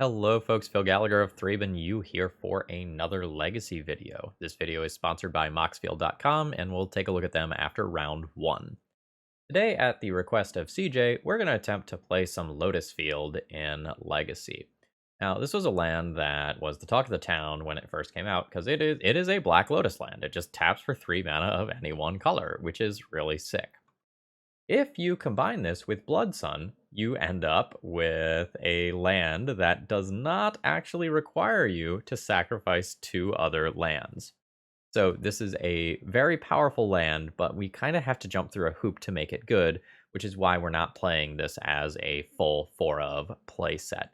Hello folks, Phil Gallagher of ThrabenU here for another Legacy video. This video is sponsored by Moxfield.com and we'll take a look at them after round 1. Today, at the request of CJ, we're going to attempt to play some Lotus Field in Legacy. Now, this was a land that was the talk of the town when it first came out, because it is a Black Lotus land. It just taps for 3 mana of any one color, which is really sick. If you combine this with Blood Sun, you end up with a land that does not actually require you to sacrifice 2 other lands. So this is a very powerful land, but we kind of have to jump through a hoop to make it good, which is why we're not playing this as a full 4 of play set.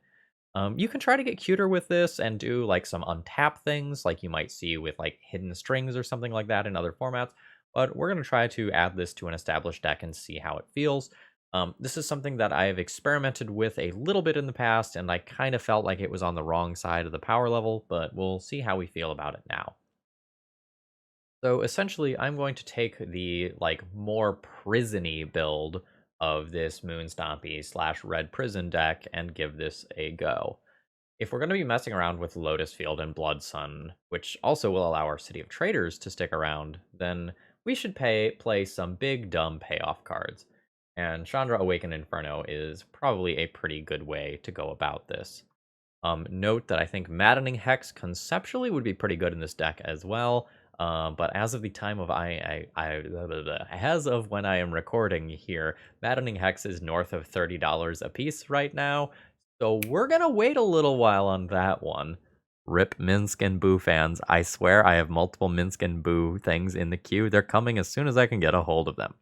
You can try to get cuter with this and do like some untap things like you might see with like hidden strings or something like that in other formats, but we're going to try to add this to an established deck and see how it feels. This is something that I have experimented with a little bit in the past, and I kind of felt like it was on the wrong side of the power level, but we'll see how we feel about it now. So essentially, I'm going to take the like more prison-y build of this Moon Stompy / Red Prison deck and give this a go. If we're going to be messing around with Lotus Field and Blood Sun, which also will allow our City of Traitors to stick around, then we should play some big dumb payoff cards. And Chandra Awakened Inferno is probably a pretty good way to go about this. Note that I think Maddening Hex conceptually would be pretty good in this deck as well, but as of the time of as of when I am recording here, Maddening Hex is north of $30 a piece right now, so we're gonna wait a little while on that one. Rip Minsk and Boo fans, I swear I have multiple Minsk and Boo things in the queue. They're coming as soon as I can get a hold of them.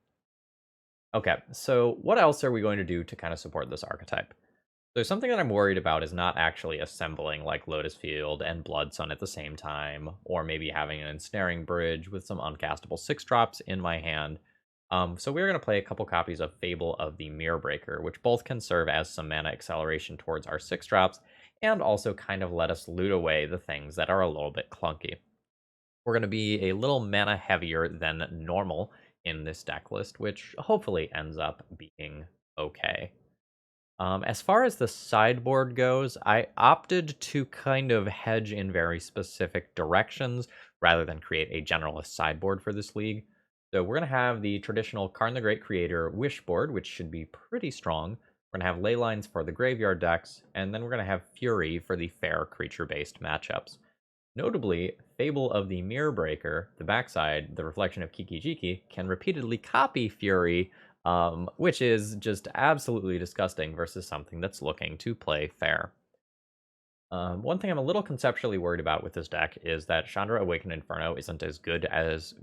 Okay, so what else are we going to do to kind of support this archetype? So something that I'm worried about is not actually assembling like Lotus Field and Blood Sun at the same time, or maybe having an ensnaring bridge with some uncastable 6-drops in my hand. So we're going to play a couple copies of Fable of the Mirror Breaker, which both can serve as some mana acceleration towards our 6-drops, and also kind of let us loot away the things that are a little bit clunky. We're going to be a little mana heavier than normal in this deck list, which hopefully ends up being okay. As far as the sideboard goes, I opted to kind of hedge in very specific directions rather than create a generalist sideboard for this league. So we're going to have the traditional Karn the Great Creator Wish board, which should be pretty strong. We're going to have ley lines for the graveyard decks, and then we're going to have Fury for the fair creature-based matchups. Notably, Fable of the Mirror Breaker, the backside, the reflection of Kiki-Jiki, can repeatedly copy Fury, which is just absolutely disgusting versus something that's looking to play fair. One thing I'm a little conceptually worried about with this deck is that Chandra Awakened Inferno isn't as good as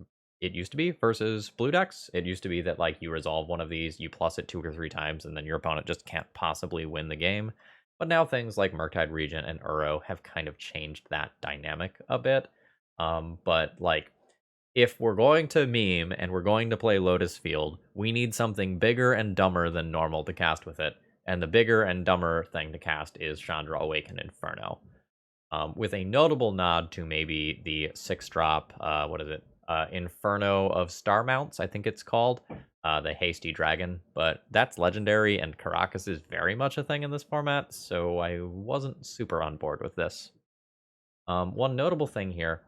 it used to be versus blue decks. It used to be that like you resolve one of these, you plus it 2 or 3 times, and then your opponent just can't possibly win the game. But now things like Murktide Regent and Uro have kind of changed that dynamic a bit. But like, if we're going to meme and we're going to play Lotus Field, we need something bigger and dumber than normal to cast with it. And the bigger and dumber thing to cast is Chandra Awakened Inferno. With a notable nod to maybe the 6-drop, Inferno of Star Mounts, I think it's called. The Hasty Dragon, but that's legendary, and Caracas is very much a thing in this format, so I wasn't super on board with this. One notable thing here,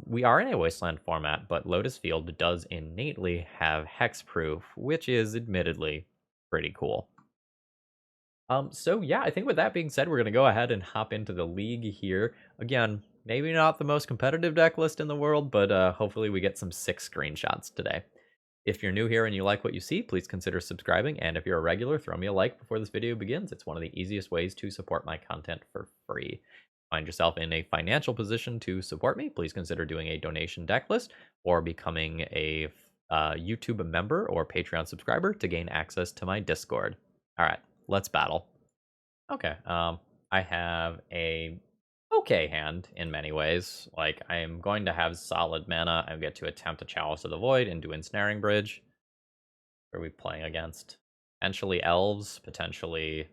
we are in a Wasteland format, but Lotus Field does innately have Hexproof, which is admittedly pretty cool. So yeah, I think with that being said, we're going to go ahead and hop into the league here. Again, maybe not the most competitive deck list in the world, but hopefully we get some 6 screenshots today. If you're new here and you like what you see, please consider subscribing, and if you're a regular, throw me a like before this video begins. It's one of the easiest ways to support my content for free. Find yourself in a financial position to support me, please consider doing a donation deck list or becoming a YouTube member or Patreon subscriber to gain access to my Discord. All right, let's battle. Okay, I have a okay hand in many ways. Like, I am going to have solid mana. I get to attempt a Chalice of the Void and do Ensnaring Bridge. What are we playing against? Potentially Elves, potentially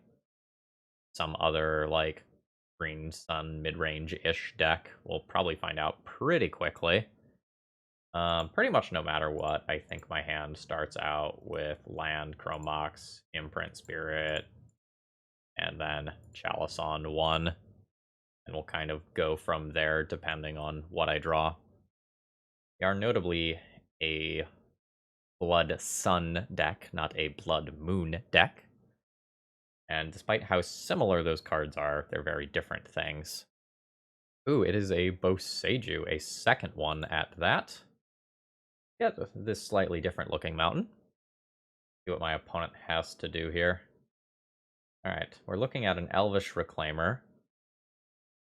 some other, like, Green Sun mid-range-ish deck. We'll probably find out pretty quickly. Pretty much no matter what, I think my hand starts out with Land, Chrome Mox, Imprint Spirit, and then Chalice on 1, and we'll kind of go from there depending on what I draw. We are notably a Blood Sun deck, not a Blood Moon deck. And despite how similar those cards are, they're very different things. Ooh, it is a Boseiju, a second one at that. Yeah, this slightly different looking mountain. See what my opponent has to do here. Alright, we're looking at an Elvish Reclaimer.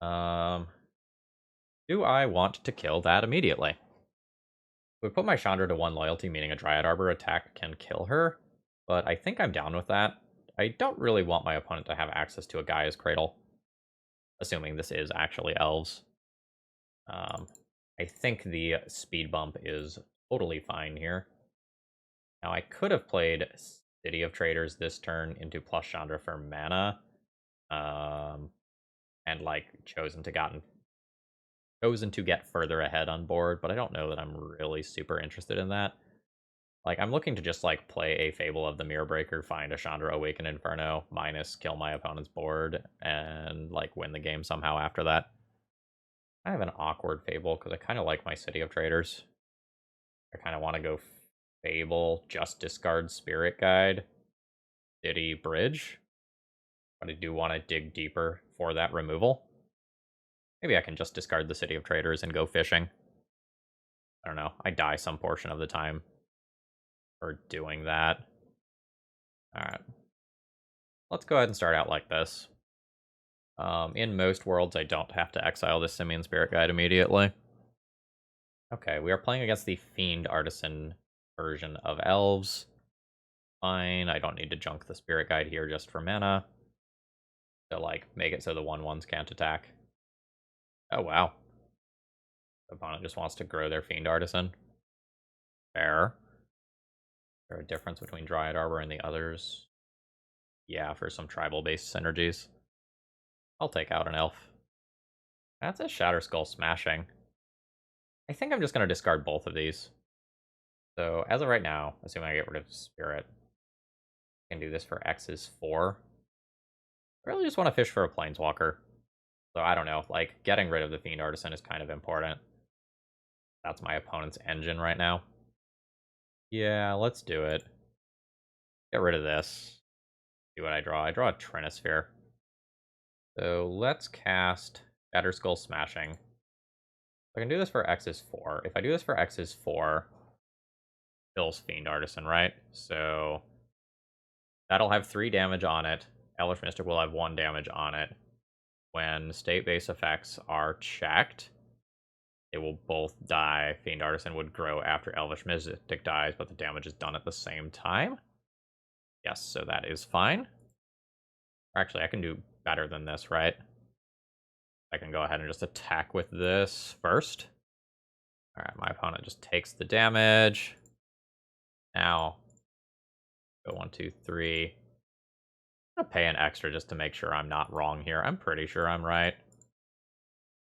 Do I want to kill that immediately? We put my Chandra to 1 loyalty, meaning a Dryad Arbor attack can kill her, but I think I'm down with that. I don't really want my opponent to have access to a Gaia's Cradle, assuming this is actually elves. I think the speed bump is totally fine here. Now, I could have played City of Traitors this turn into plus Chandra for mana, and like chosen to get further ahead on board, but I don't know that I'm really super interested in that. Like, I'm looking to just like play a Fable of the Mirror Breaker, find a Chandra Awaken Inferno, minus kill my opponent's board, and like win the game somehow after that. I have an awkward Fable because I kind of like my City of Traitors. I kind of want to go Fable, just discard Spirit Guide, City Bridge, but I do want to dig deeper for that removal. Maybe I can just discard the City of Traitors and go fishing. I don't know. I die some portion of the time for doing that. Alright. Let's go ahead and start out like this. In most worlds, I don't have to exile this Simian Spirit Guide immediately. Okay, we are playing against the Fiend Artisan version of Elves. Fine, I don't need to junk the Spirit Guide here just for mana. To, like, make it so the 1/1s can't attack. Oh, wow. The opponent just wants to grow their Fiend Artisan. Fair. Is there a difference between Dryad Arbor and the others? Yeah, for some tribal-based synergies. I'll take out an elf. That's a Shatter Skull Smashing. I think I'm just going to discard both of these. So, as of right now, assuming I get rid of Spirit, I can do this for X is 4. I really just want to fish for a Planeswalker. So, I don't know, like, getting rid of the Fiend Artisan is kind of important. That's my opponent's engine right now. Yeah, let's do it. Get rid of this. See what I draw. I draw a Trinisphere. So let's cast Shatter Skull Smashing. I can do this for X is 4. If I do this for X is 4, kills Fiend Artisan, right? So that'll have 3 damage on it. Elvish Mystic will have 1 damage on it. When state-based effects are checked, they will both die. Fiend Artisan would grow after Elvish Mystic dies, but the damage is done at the same time. Yes, so that is fine. Actually, I can do better than this, right? I can go ahead and just attack with this first. Alright, my opponent just takes the damage. Now, go 1, 2, 3. I'm gonna pay an extra just to make sure I'm not wrong here. I'm pretty sure I'm right,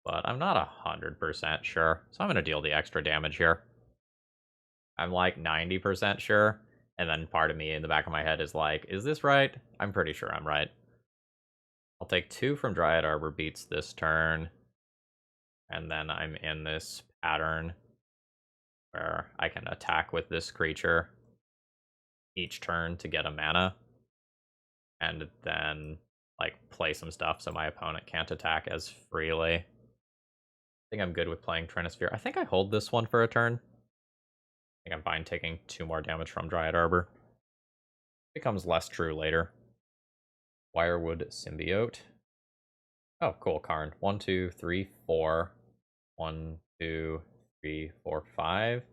but I'm not 100% sure. So I'm gonna deal the extra damage here. I'm like 90% sure, and then part of me in the back of my head is like, is this right? I'm pretty sure I'm right. I'll take 2 from Dryad Arbor beats this turn, and then I'm in this pattern where I can attack with this creature each turn to get a mana, and then like play some stuff so my opponent can't attack as freely. I think I'm good with playing Trinisphere. I think I hold this one for a turn. I think I'm fine taking 2 more damage from Dryad Arbor. Becomes less true later. Wirewood Symbiote. Oh, cool, Karn. 1, 2, 3, 4. 1, 2, 3, 4, 5.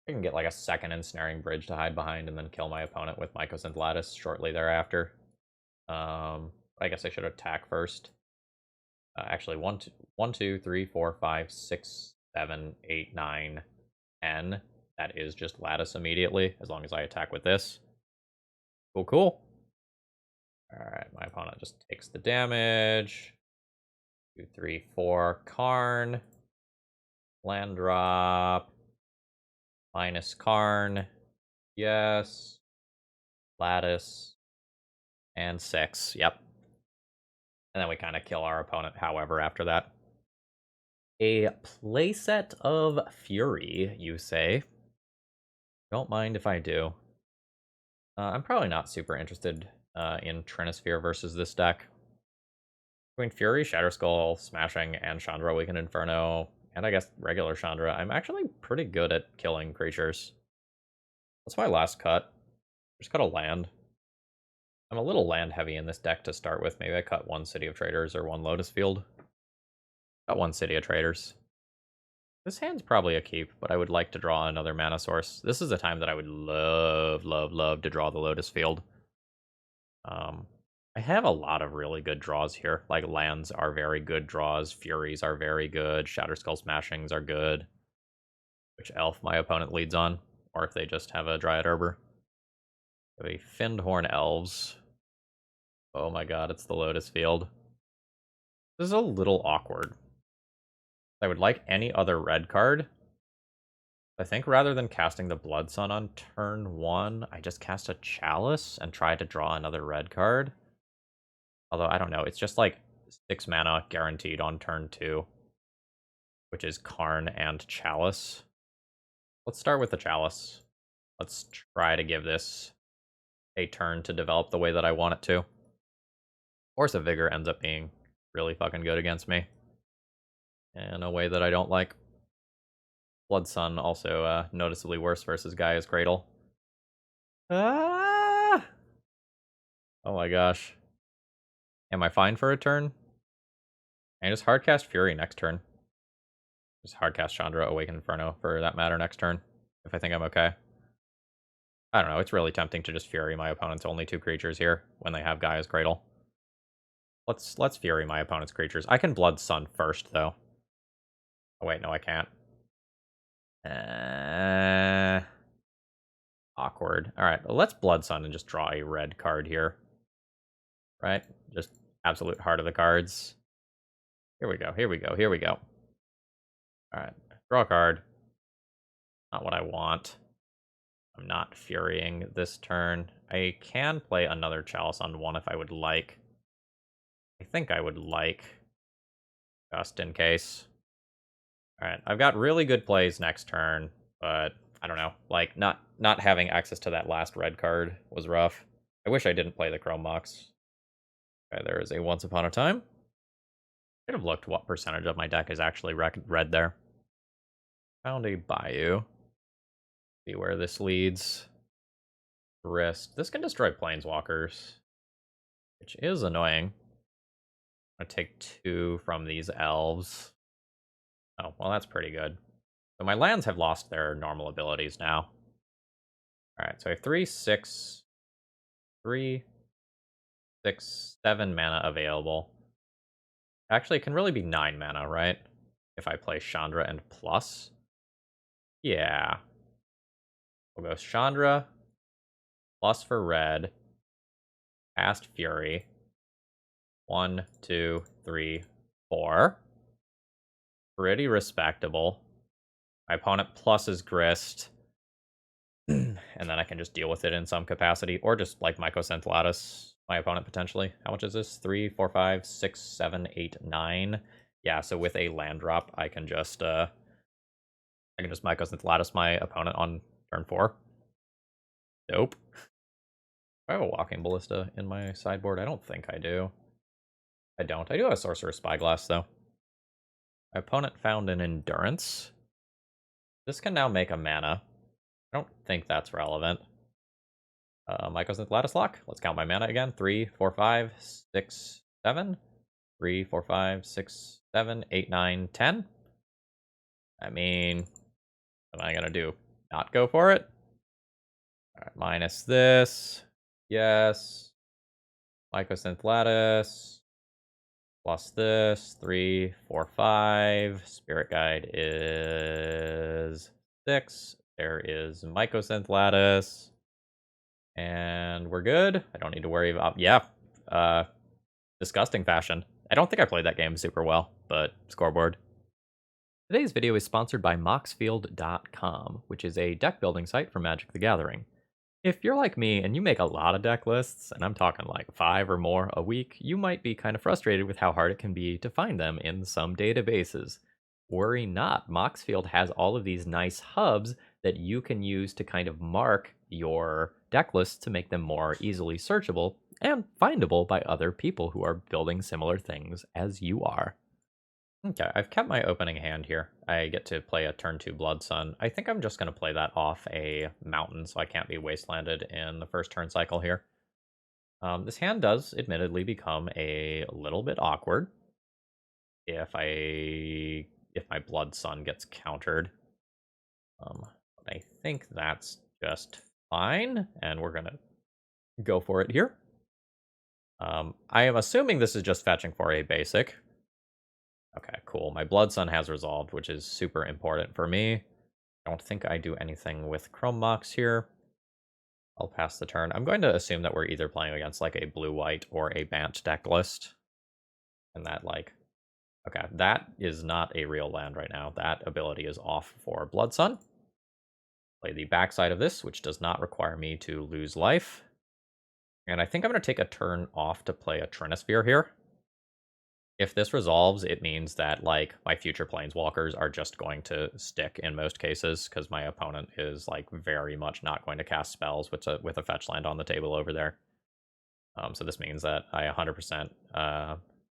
I can get like a second Ensnaring Bridge to hide behind and then kill my opponent with Mycosynth Lattice shortly thereafter. I guess I should attack first. Actually, 1, 2, 3, 4, 5, 6, 7, 8, 9, 10. That is just Lattice immediately, as long as I attack with this. Cool, cool. Alright, my opponent just takes the damage. 2, 3, 4. Karn. Land drop. Minus Karn. Yes. Lattice. And 6. Yep. And then we kind of kill our opponent, however, after that. A playset of Fury, you say? Don't mind if I do. I'm probably not super interested in Trinisphere versus this deck. Between Fury, Shatterskull, Smashing, and Chandra, Weakened Inferno, and I guess regular Chandra, I'm actually pretty good at killing creatures. That's my last cut. Just cut a land. I'm a little land heavy in this deck to start with. Maybe I cut one City of Traitors or one Lotus Field. Got one City of Traitors. This hand's probably a keep, but I would like to draw another mana source. This is a time that I would love to draw the Lotus Field. I have a lot of really good draws here. Like, lands are very good draws. Furies are very good. Shatterskull Smashings are good. Which elf my opponent leads on. Or if they just have a Dryad Arbor. A Fyndhorn Elves. Oh my god, it's the Lotus Field. This is a little awkward. I would like any other red card. I think rather than casting the Blood Sun on turn 1, I just cast a Chalice and try to draw another red card. Although, I don't know, it's just like 6 mana guaranteed on turn 2. Which is Karn and Chalice. Let's start with the Chalice. Let's try to give this a turn to develop the way that I want it to. Force of Vigor ends up being really fucking good against me. In a way that I don't like. Blood Sun also noticeably worse versus Gaia's Cradle. Ah! Oh my gosh. Am I fine for a turn? I just hardcast Fury next turn. Just hardcast Chandra, Awaken Inferno for that matter next turn. If I think I'm okay. I don't know, it's really tempting to just Fury my opponent's only 2 creatures here when they have Gaia's Cradle. Let's Fury my opponent's creatures. I can Blood Sun first, though. Oh wait, no I can't. Awkward. Alright, well, let's Blood Sun and just draw a red card here. Right? Just absolute heart of the cards. Here we go, here we go, here we go. Alright, draw a card. Not what I want. I'm not Furying this turn. I can play another Chalice on 1 if I would like. I think I would like. Just in case. Alright, I've got really good plays next turn, but I don't know. Like, not having access to that last red card was rough. I wish I didn't play the Chrome Mox. Okay, there is a Once Upon a Time. Should have looked what percentage of my deck is actually red there. Found a Bayou. See where this leads. Wrist. This can destroy Planeswalkers, which is annoying. I'm gonna take 2 from these elves. Oh, well, that's pretty good. So my lands have lost their normal abilities now. Alright, so I have 3, 6, 7 mana available. Actually, it can really be 9 mana, right? If I play Chandra and plus. Yeah. We'll go Chandra, plus for red, cast Fury. 1, 2, 3, 4. Pretty respectable. My opponent pluses Grist. And then I can just deal with it in some capacity. Or just, like, Mycosynth Lattice my opponent, potentially. How much is this? 3, 4, 5, 6, 7, 8, 9. Yeah, so with a land drop, I can just Mycosynth Lattice my opponent on turn 4. Nope. Do I have a Walking Ballista in my sideboard? I don't think I do. I don't. I do have a Sorcerer's Spyglass, though. My opponent found an Endurance. This can now make a mana. I don't think that's relevant. Mycosynth Lattice Lock. Let's count my mana again. 3, 4, 5, 6, 7. 3, 4, 5, 6, 7, 8, 9, 10. I mean, what am I gonna do? Not go for it? Alright, minus this. Yes. Mycosynth Lattice. Plus this. 3, 4, 5. Spirit Guide is 6. There is Mycosynth Lattice. And we're good. I don't need to worry about... Yeah. Disgusting fashion. I don't think I played that game super well, but scoreboard. Today's video is sponsored by Moxfield.com, which is a deck building site for Magic the Gathering. If you're like me and you make a lot of deck lists, and I'm talking like 5 or more a week, you might be kind of frustrated with how hard it can be to find them in some databases. Worry not, Moxfield has all of these nice hubs that you can use to kind of mark your deck lists to make them more easily searchable and findable by other people who are building similar things as you are. Okay, I've kept my opening hand here. I get to play a turn 2 Blood Sun. I think I'm just going to play that off a mountain, so I can't be wastelanded in the first turn cycle here. This hand does admittedly become a little bit awkward if my Blood Sun gets countered. But I think that's just fine, and we're going to go for it here. I am assuming this is just fetching for a basic. Okay, cool. My Blood Sun has resolved, which is super important for me. I don't think I do anything with Chrome Mox here. I'll pass the turn. I'm going to assume that we're either playing against like a blue-white or a Bant deck list. And that okay, that is not a real land right now. That ability is off for Blood Sun. Play the backside of this, which does not require me to lose life. And I think I'm going to take a turn off to play a Trinisphere here. If this resolves, it means that, like, my future Planeswalkers are just going to stick in most cases, because my opponent is, like, very much not going to cast spells with a fetch land on the table over there. So this means that I 100%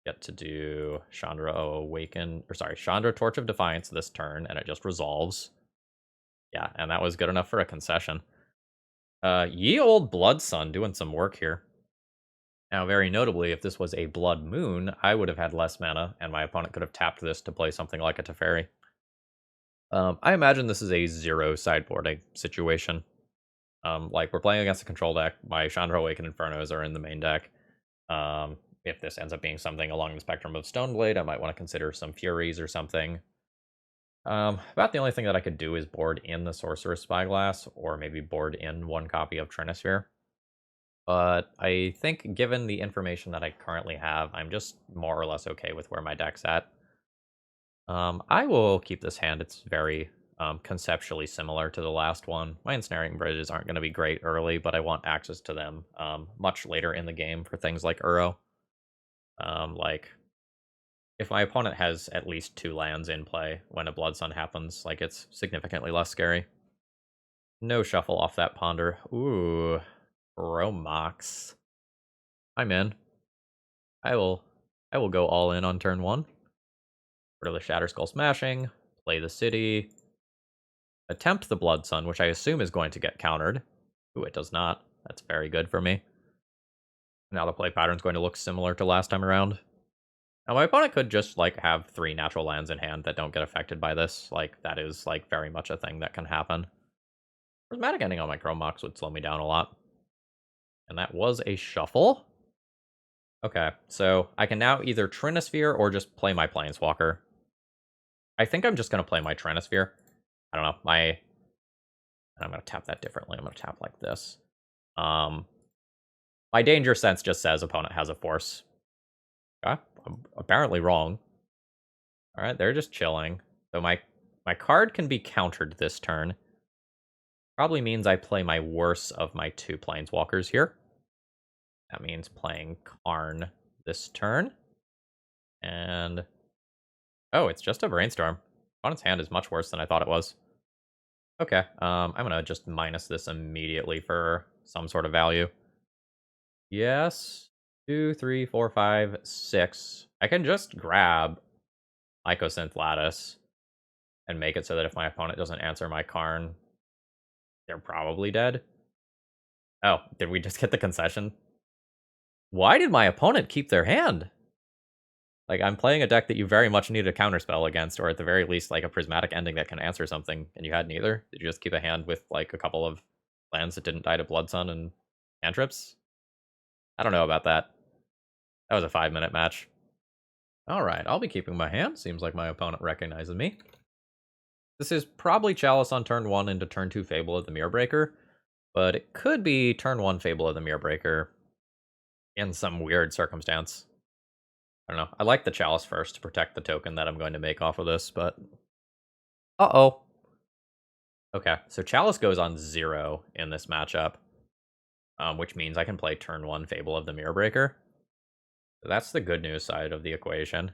get to do Chandra Chandra Torch of Defiance this turn, and it just resolves. Yeah, and that was good enough for a concession. Ye old Blood Sun doing some work here. Now, very notably, if this was a Blood Moon, I would have had less mana, and my opponent could have tapped this to play something like a Teferi. I imagine this is a 0 sideboarding situation. Like, we're playing against a control deck. My Chandra Awakened Infernos are in the main deck. If this ends up being something along the spectrum of Stoneblade, I might want to consider some Furies or something. About the only thing that I could do is board in the Sorcerous Spyglass, or maybe board in one copy of Trinisphere. But I think given the information that I currently have, I'm just more or less okay with where my deck's at. I will keep this hand. It's very conceptually similar to the last one. My Ensnaring Bridges aren't going to be great early, but I want access to them much later in the game for things like Uro. Like, if my opponent has at least 2 lands in play when a Blood Sun happens, like, it's significantly less scary. No shuffle off that Ponder. Ooh. Mox. I'm in. I will go all in on turn 1. Rid of the Shatter Skull Smashing, play the city, attempt the Blood Sun, which I assume is going to get countered. Ooh, it does not. That's very good for me. Now the play pattern's going to look similar to last time around. Now my opponent could just, like, have 3 natural lands in hand that don't get affected by this. Like, that is, like, very much a thing that can happen. Prismatic Ending on my Chrome Mox would slow me down a lot. And that was a shuffle. Okay, so I can now either Trinisphere or just play my Planeswalker. I think I'm just going to play my Trinisphere. I don't know, I'm going to tap that differently. I'm going to tap like this. My Danger Sense just says opponent has a force. Okay, I'm apparently wrong. All right, they're just chilling. So my card can be countered this turn. Probably means I play my worst of my 2 Planeswalkers here. That means playing Karn this turn. And oh, it's just a Brainstorm. Opponent's hand is much worse than I thought it was. Okay, I'm gonna just minus this immediately for some sort of value. Yes, 2, 3, 4, 5, 6. I can just grab Mycosynth Lattice and make it so that if my opponent doesn't answer my Karn, they're probably dead. Oh, did we just get the concession? Why did my opponent keep their hand? Like, I'm playing a deck that you very much need a counterspell against, or at the very least, like, a Prismatic Ending that can answer something, and you had neither? Did you just keep a hand with, like, a couple of lands that didn't die to Blood Sun and cantrips? I don't know about that. That was a 5-minute match. Alright, I'll be keeping my hand. Seems like my opponent recognizes me. This is probably Chalice on turn 1 into turn 2 Fable of the Mirrorbreaker, but it could be turn 1 Fable of the Mirrorbreaker in some weird circumstance. I don't know. I like the Chalice first to protect the token that I'm going to make off of this, but... Uh-oh. Okay, so Chalice goes on 0 in this matchup. which means I can play turn 1 Fable of the Mirror Breaker. So that's the good news side of the equation.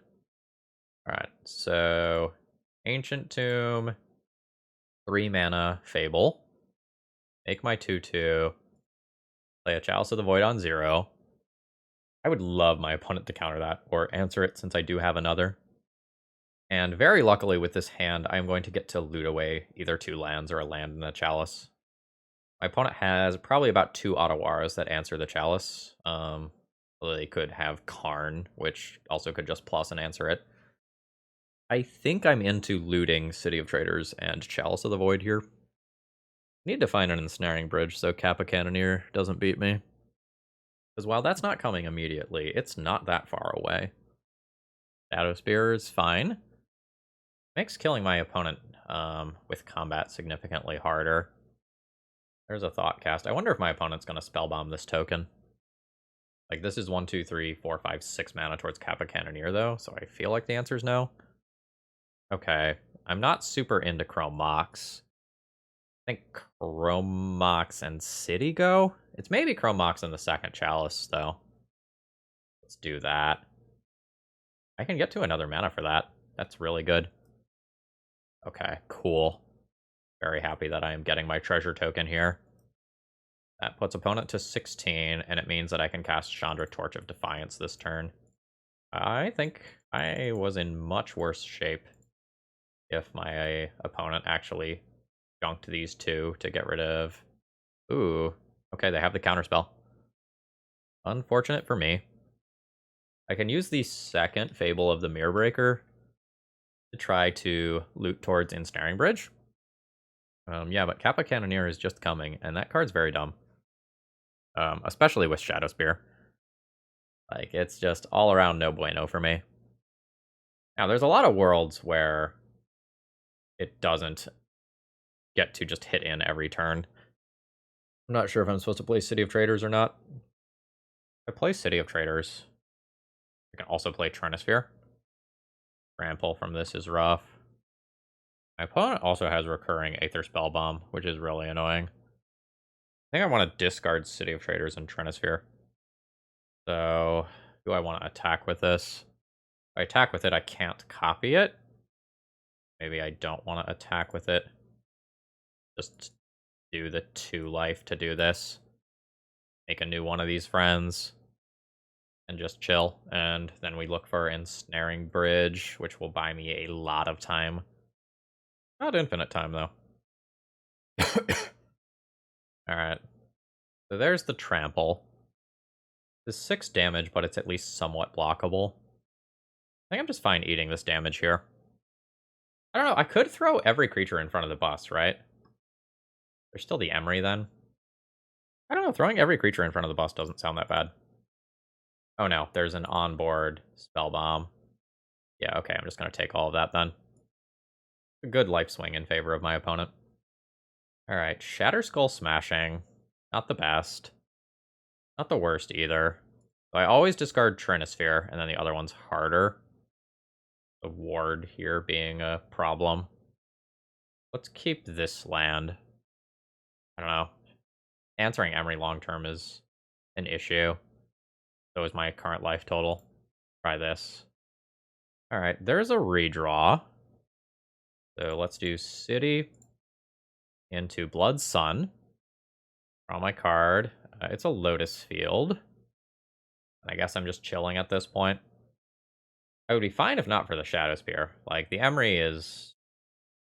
Alright, so Ancient Tomb, 3 mana Fable. Make my 2/2. Play a Chalice of the Void on 0. I would love my opponent to counter that, or answer it since I do have another. And very luckily with this hand, I'm going to get to loot away either 2 lands or a land and a Chalice. My opponent has probably about 2 Ottawaras that answer the Chalice. They could have Karn, which also could just plus and answer it. I think I'm into looting City of Traitors and Chalice of the Void here. Need to find an ensnaring bridge so Kappa Cannoneer doesn't beat me. Because while that's not coming immediately, it's not that far away. Shadow Spear is fine. Makes killing my opponent with combat significantly harder. There's a Thought Cast. I wonder if my opponent's going to Spellbomb this token. Like, this is 1, 2, 3, 4, 5, 6 mana towards Kappa Cannoneer, though, so I feel like the answer is no. Okay. I'm not super into Chrome Mox. I think Chrome Mox and City go? It's maybe Chrome Mox and the second Chalice, though. Let's do that. I can get to another mana for that. That's really good. Okay, cool. Very happy that I am getting my treasure token here. That puts opponent to 16, and it means that I can cast Chandra Torch of Defiance this turn. I think I was in much worse shape if my opponent actually junked these 2 to get rid of... Ooh, okay, they have the counterspell. Unfortunate for me. I can use the second Fable of the Mirror Breaker to try to loot towards Ensnaring Bridge. Yeah, but Kappa Cannoneer is just coming, and that card's very dumb. Especially with Shadow Spear. Like, it's just all around no bueno for me. Now, there's a lot of worlds where it doesn't get to just hit in every turn. I'm not sure if I'm supposed to play City of Traitors or not. If I play City of Traitors, I can also play Trinisphere. Trample from this is rough. My opponent also has recurring Aether Spellbomb, which is really annoying. I think I want to discard City of Traitors and Trinisphere. So, do I want to attack with this? If I attack with it, I can't copy it. Maybe I don't want to attack with it. Just do the 2 life to do this. Make a new one of these friends. And just chill. And then we look for Ensnaring Bridge, which will buy me a lot of time. Not infinite time, though. Alright. So there's the Trample. This 6 damage, but it's at least somewhat blockable. I think I'm just fine eating this damage here. I don't know, I could throw every creature in front of the bus, right? There's still the Emery, then. I don't know, throwing every creature in front of the bus doesn't sound that bad. Oh no, there's an onboard Spellbomb. Yeah, okay, I'm just going to take all of that, then. A good life swing in favor of my opponent. Alright, Shatter Skull Smashing. Not the best. Not the worst, either. So I always discard Trinisphere, and then the other one's harder. The ward here being a problem. Let's keep this land. I don't know. Answering Emery long term is an issue. So is my current life total. Try this. Alright, there's a redraw. So let's do City into Blood Sun. Draw my card. It's a Lotus Field. I guess I'm just chilling at this point. I would be fine if not for the Shadow Spear. Like, the Emery is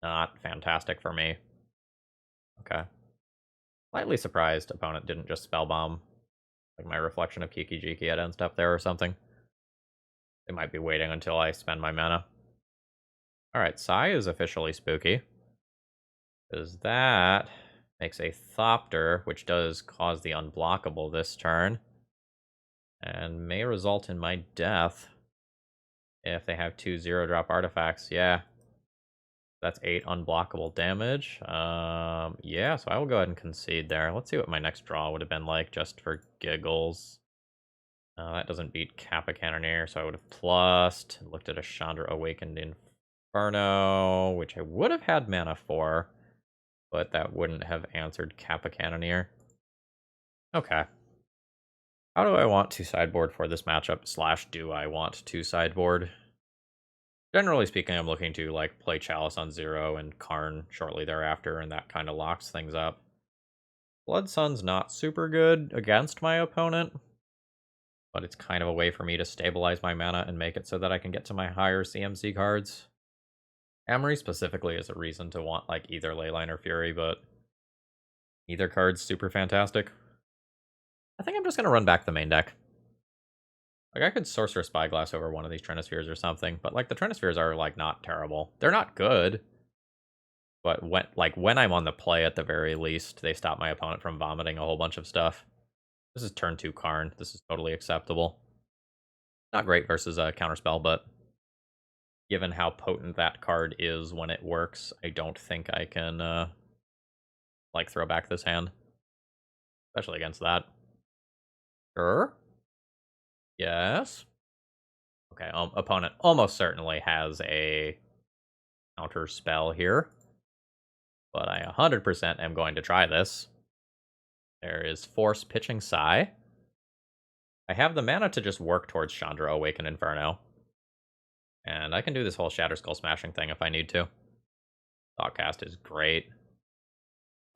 not fantastic for me. Okay. Slightly surprised opponent didn't just Spellbomb. Like my Reflection of Kiki Jiki at end step there or something. They might be waiting until I spend my mana. Alright, Sai is officially spooky. Because that makes a Thopter, which does cause the unblockable this turn. And may result in my death. If they have 2 0-drop artifacts, yeah. That's 8 unblockable damage. Yeah, so I will go ahead and concede there. Let's see what my next draw would have been like, just for giggles. That doesn't beat Kappa Cannoneer, so I would have plussed. Looked at a Chandra Awakened Inferno, which I would have had mana for, but that wouldn't have answered Kappa Cannoneer. Okay. How do I want to sideboard for this matchup, slash do I want to sideboard? Generally speaking, I'm looking to like play Chalice on 0 and Karn shortly thereafter, and that kind of locks things up. Blood Sun's not super good against my opponent, but it's kind of a way for me to stabilize my mana and make it so that I can get to my higher CMC cards. Amory specifically is a reason to want like either Leyline or Fury, but either card's super fantastic. I think I'm just gonna run back the main deck. Like, I could Sorcerer Spyglass over one of these Trinispheres or something, but, like, the Trinispheres are, like, not terrible. They're not good, but when I'm on the play at the very least, they stop my opponent from vomiting a whole bunch of stuff. This is turn 2 Karn. This is totally acceptable. Not great versus a Counterspell, but given how potent that card is when it works, I don't think I can, like, throw back this hand. Especially against that. Sure. Yes. Okay, opponent almost certainly has a counter spell here, but I 100% am going to try this. There is Force Pitching Sai. I have the mana to just work towards Chandra, Awaken Inferno. And I can do this whole Shatter Skull smashing thing if I need to. Thoughtcast is great.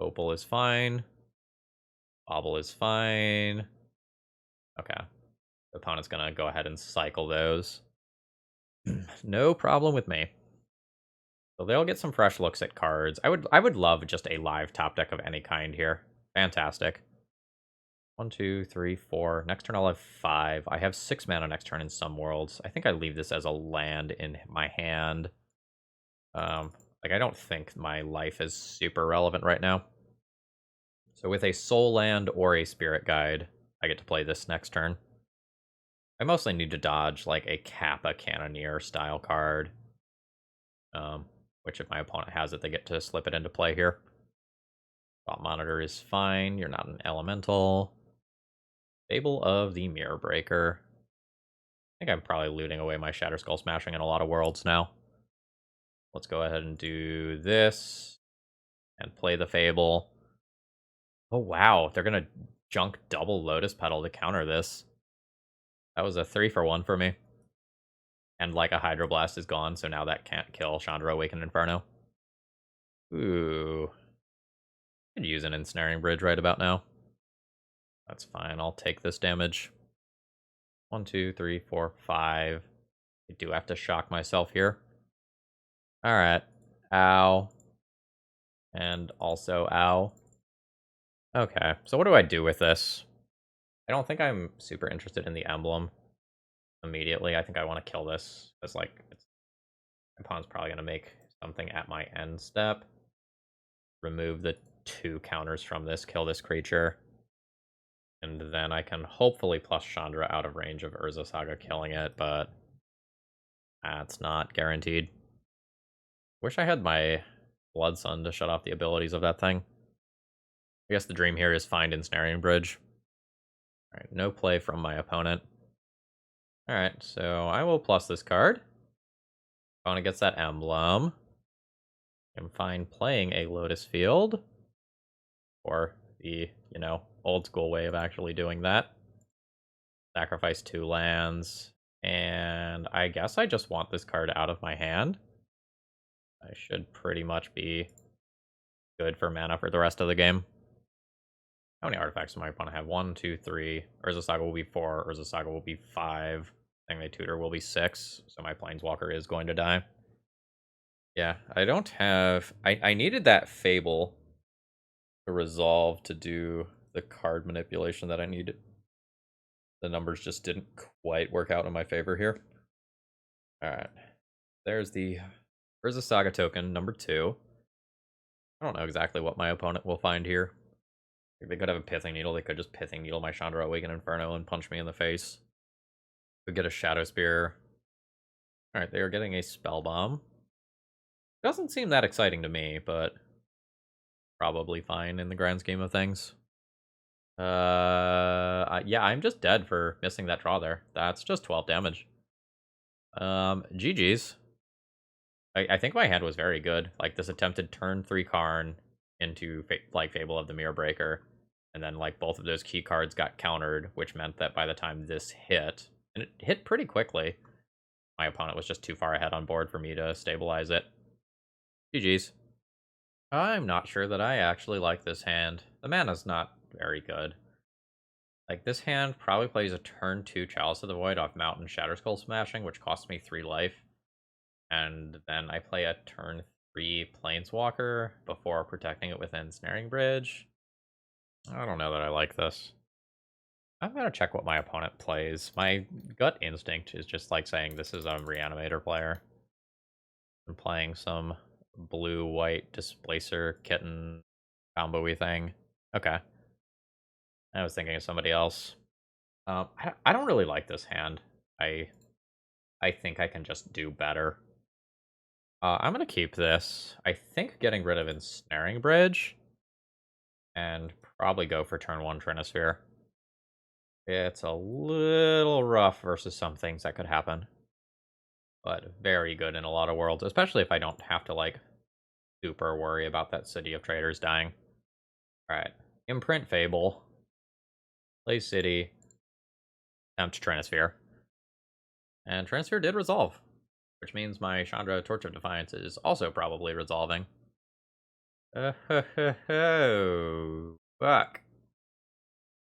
Opal is fine. Bobble is fine. Okay. The opponent's gonna go ahead and cycle those. No problem with me. So they'll get some fresh looks at cards. I would love just a live top deck of any kind here. Fantastic. 1, 2, 3, 4. Next turn I'll have 5. I have 6 mana next turn in some worlds. I think I leave this as a land in my hand. Like, I don't think my life is super relevant right now. So with a soul land or a spirit guide, I get to play this next turn. I mostly need to dodge like a Kappa Cannoneer style card. Which if my opponent has it, they get to slip it into play here. Thought Monitor is fine. You're not an elemental. Fable of the Mirror Breaker. I think I'm probably looting away my Shatter Skull smashing in a lot of worlds now. Let's go ahead and do this. And play the Fable. Oh wow, they're gonna junk double Lotus Petal to counter this. That was a 3-for-1 for me. And like a Hydroblast is gone, so now that can't kill Chandra, Awakened Inferno. Ooh. Could use an Ensnaring Bridge right about now. That's fine, I'll take this damage. 1, 2, 3, 4, 5. I do have to shock myself here. Alright. Ow. And also ow. Okay, so what do I do with this? I don't think I'm super interested in the emblem immediately. I think I want to kill this. It's like, my opponent's probably going to make something at my end step. Remove the 2 counters from this, kill this creature. And then I can hopefully plus Chandra out of range of Urza Saga killing it, but that's not guaranteed. Wish I had my Blood Sun to shut off the abilities of that thing. I guess the dream here is find Ensnaring Bridge. Alright, no play from my opponent. Alright, so I will plus this card. Opponent gets that emblem. I'm fine playing a Lotus Field. Or the, old school way of actually doing that. Sacrifice 2 lands. And I guess I just want this card out of my hand. I should pretty much be good for mana for the rest of the game. How many artifacts do my opponent have? 1, 2, 3. Urza Saga will be 4. Urza Saga will be 5. Sangre Tutor will be 6. So my Planeswalker is going to die. Yeah, I don't have... I needed that Fable to resolve to do the card manipulation that I needed. The numbers just didn't quite work out in my favor here. Alright. There's the Urza Saga token, number 2. I don't know exactly what my opponent will find here. They could have a Pithing Needle. They could just Pithing Needle my Chandra, Awaken Inferno, and punch me in the face. Could get a Shadow Spear. Alright, they are getting a Spell Bomb. Doesn't seem that exciting to me, but probably fine in the grand scheme of things. Yeah, I'm just dead for missing that draw there. That's just 12 damage. GG's. I think my hand was very good. Like, this attempted turn 3 Karn into, Fable of the Mirror Breaker. And then, like, both of those key cards got countered, which meant that by the time this hit, and it hit pretty quickly, my opponent was just too far ahead on board for me to stabilize it. GG's. I'm not sure that I actually like this hand. The mana's not very good. Like, this hand probably plays a turn 2 Chalice of the Void off Mountain Shatterskull Smashing, which costs me 3 life. And then I play a turn 3 Planeswalker before protecting it with Ensnaring Bridge. I don't know that I like this. I'm gonna check what my opponent plays. My gut instinct is just like saying this is a Reanimator player. I'm playing some blue-white Displacer Kitten combo-y thing. Okay. I was thinking of somebody else. I don't really like this hand. I think I can just do better. I'm gonna keep this. I think getting rid of Ensnaring Bridge, and probably go for turn 1 Trinisphere. It's a little rough versus some things that could happen, but very good in a lot of worlds, especially if I don't have to, like, super worry about that City of Traitors dying. Alright, Imprint Fable, play City, attempt Trinisphere. And Trinisphere did resolve, which means my Chandra Torch of Defiance is also probably resolving. Oh, fuck.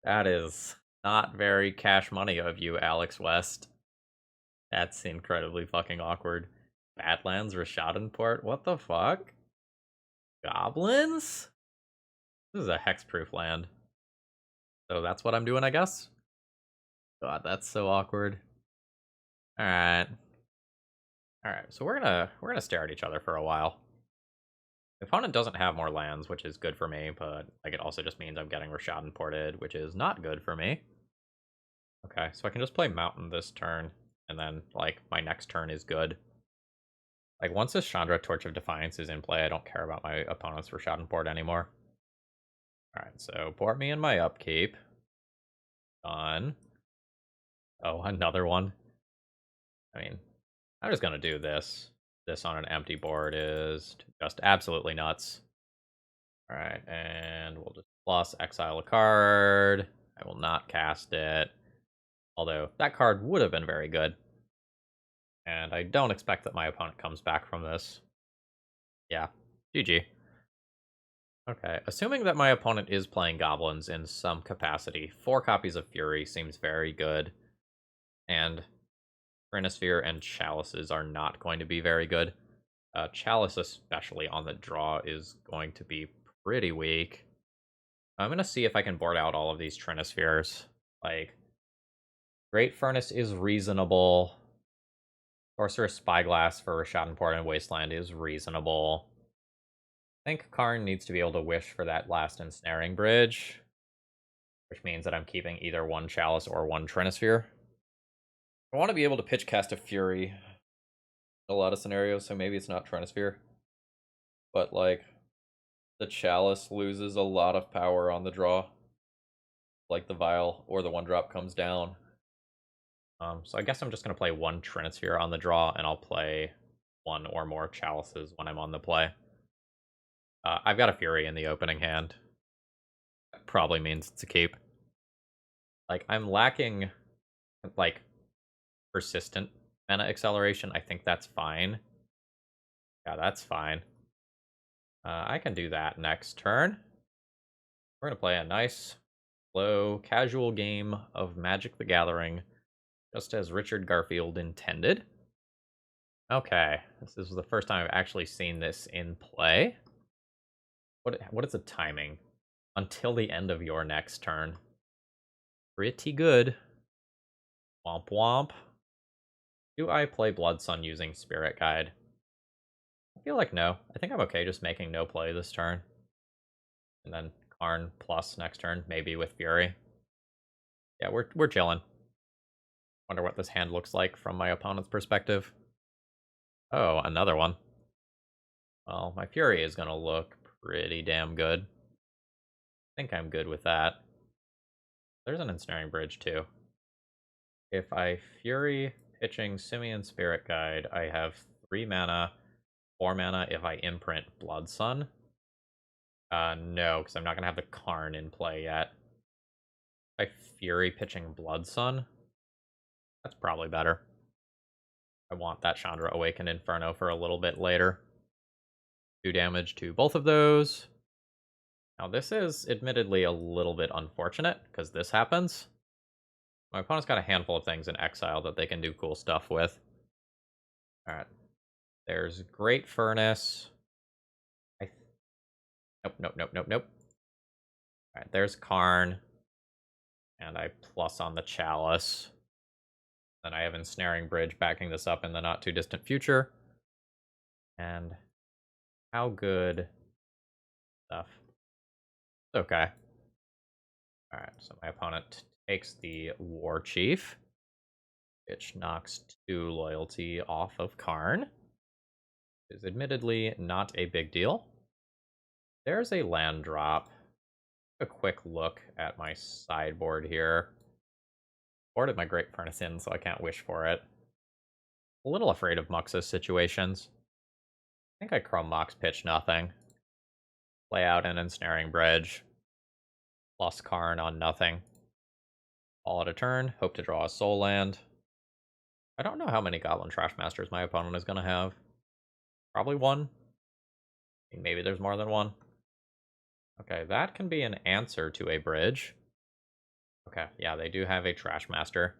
That is not very cash money of you, Alex West. That's incredibly fucking awkward. Badlands, Rishadenport, what the fuck? Goblins? This is a hexproof land. So that's what I'm doing, I guess? God, that's so awkward. Alright. Alright, so we're gonna stare at each other for a while. The opponent doesn't have more lands, which is good for me, but like it also just means I'm getting Rishadenported, which is not good for me. Okay, so I can just play Mountain this turn, and then, like, my next turn is good. Like, once this Chandra Torch of Defiance is in play, I don't care about my opponent's Rishadenport anymore. Alright, so board me in my upkeep. Done. Oh, another one. I mean, I'm just gonna do this. This on an empty board is just absolutely nuts. Alright, and we'll just plus exile a card. I will not cast it. Although, that card would have been very good. And I don't expect that my opponent comes back from this. Yeah, GG. Okay, assuming that my opponent is playing goblins in some capacity, 4 copies of Fury seems very good. And Trinisphere and Chalices are not going to be very good. Chalice, especially on the draw, is going to be pretty weak. I'm going to see if I can board out all of these Trinispheres. Like, Great Furnace is reasonable. Sorcerer's Spyglass for Rishadenport and Wasteland is reasonable. I think Karn needs to be able to wish for that last Ensnaring Bridge, which means that I'm keeping either 1 Chalice or 1 Trinisphere. I want to be able to pitch cast a Fury in a lot of scenarios, so maybe it's not Trinisphere. But, like, the Chalice loses a lot of power on the draw. Like, the Vial or the 1-drop comes down. So I guess I'm just going to play 1 Trinisphere on the draw, and I'll play 1 or more Chalices when I'm on the play. I've got a Fury in the opening hand. That probably means it's a keep. Like, I'm lacking, like, persistent mana acceleration. I think that's fine. Yeah, that's fine. I can do that next turn. We're going to play a nice, slow, casual game of Magic the Gathering, just as Richard Garfield intended. Okay, this is the first time I've actually seen this in play. What is the timing? Until the end of your next turn. Pretty good. Womp womp. Do I play Blood Sun using Spirit Guide? I feel like no. I think I'm okay just making no play this turn. And then Karn plus next turn, maybe with Fury. Yeah, we're chilling. Wonder what this hand looks like from my opponent's perspective. Oh, another one. Well, my Fury is gonna look pretty damn good. I think I'm good with that. There's an Ensnaring Bridge too. If I Fury pitching Simian Spirit Guide, I have 3 mana, 4 mana if I imprint Blood Sun. No, because I'm not gonna have the Karn in play yet. By Fury pitching Blood Sun. That's probably better. I want that Chandra Awakened Inferno for a little bit later. 2 damage to both of those. Now this is admittedly a little bit unfortunate, because this happens. My opponent's got a handful of things in exile that they can do cool stuff with. Alright. There's Great Furnace. Nope. Alright, there's Karn. And I plus on the Chalice. Then I have Ensnaring Bridge backing this up in the not too distant future. And how good stuff. Okay. Alright, so my opponent takes the War Chief, which knocks 2 loyalty off of Karn. Is admittedly not a big deal. There's a land drop. A quick look at my sideboard here. Boarded my Great Furnace in, so I can't wish for it. A little afraid of Muxus situations. I think I Chrome Mox pitch nothing. Play out an Ensnaring Bridge. Plus Karn on nothing. Call it a turn. Hope to draw a Soul Land. I don't know how many Goblin Trashmasters my opponent is going to have. Probably 1. Maybe there's more than 1. Okay, that can be an answer to a bridge. Okay, yeah, they do have a Trashmaster.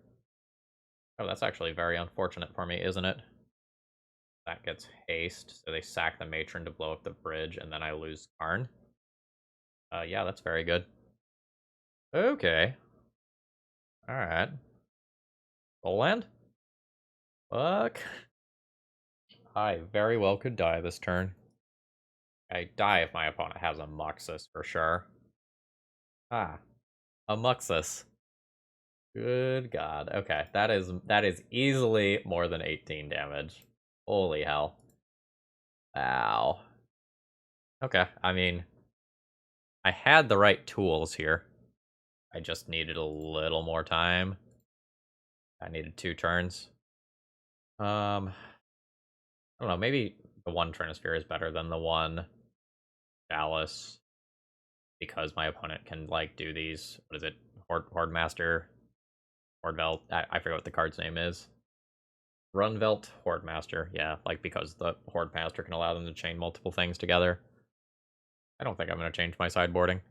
Oh, that's actually very unfortunate for me, isn't it? That gets haste, so they sack the Matron to blow up the bridge, and then I lose Karn. Yeah, that's very good. Okay. Alright. Soul Land? Fuck. I very well could die this turn. I die if my opponent has a Muxus, for sure. Ah. A Muxus. Good god. Okay, that is easily more than 18 damage. Holy hell. Wow. Okay, I mean, I had the right tools here. I just needed a little more time. I needed 2 turns. I don't know, maybe the 1 Trinisphere is better than the 1 Chalice. Because my opponent can, like, do these, what is it, Horde Master, Hordevelt, I forget what the card's name is. Runvelt, Horde Master, yeah, like, because the Horde Master can allow them to chain multiple things together. I don't think I'm going to change my sideboarding.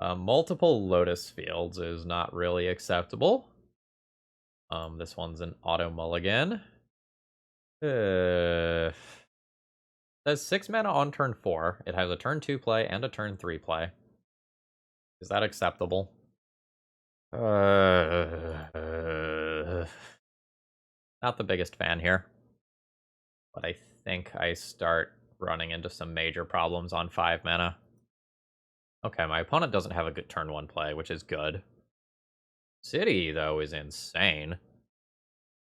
Multiple Lotus Fields is not really acceptable. This one's an auto mulligan. Says 6 mana on turn 4. It has a turn 2 play and a turn 3 play. Is that acceptable? Not the biggest fan here. But I think I start running into some major problems on 5 mana. Okay, my opponent doesn't have a good turn 1 play, which is good. City, though, is insane.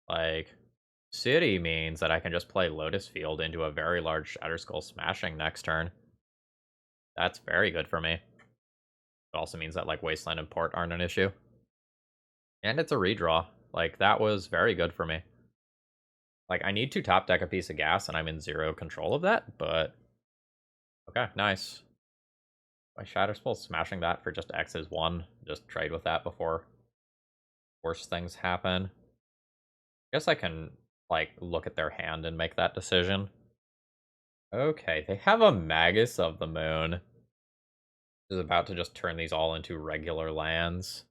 Like, City means that I can just play Lotus Field into a very large Shatterskull Smashing next turn. That's very good for me. It also means that, like, Wasteland and Port aren't an issue. And it's a redraw. Like, that was very good for me. Like, I need to top deck a piece of gas, and I'm in 0 control of that, but... Okay, nice. My Shatterskull smashing that for just X is 1. Just trade with that before worse things happen. I guess I can, like, look at their hand and make that decision. Okay, they have a Magus of the Moon. Is about to just turn these all into regular lands.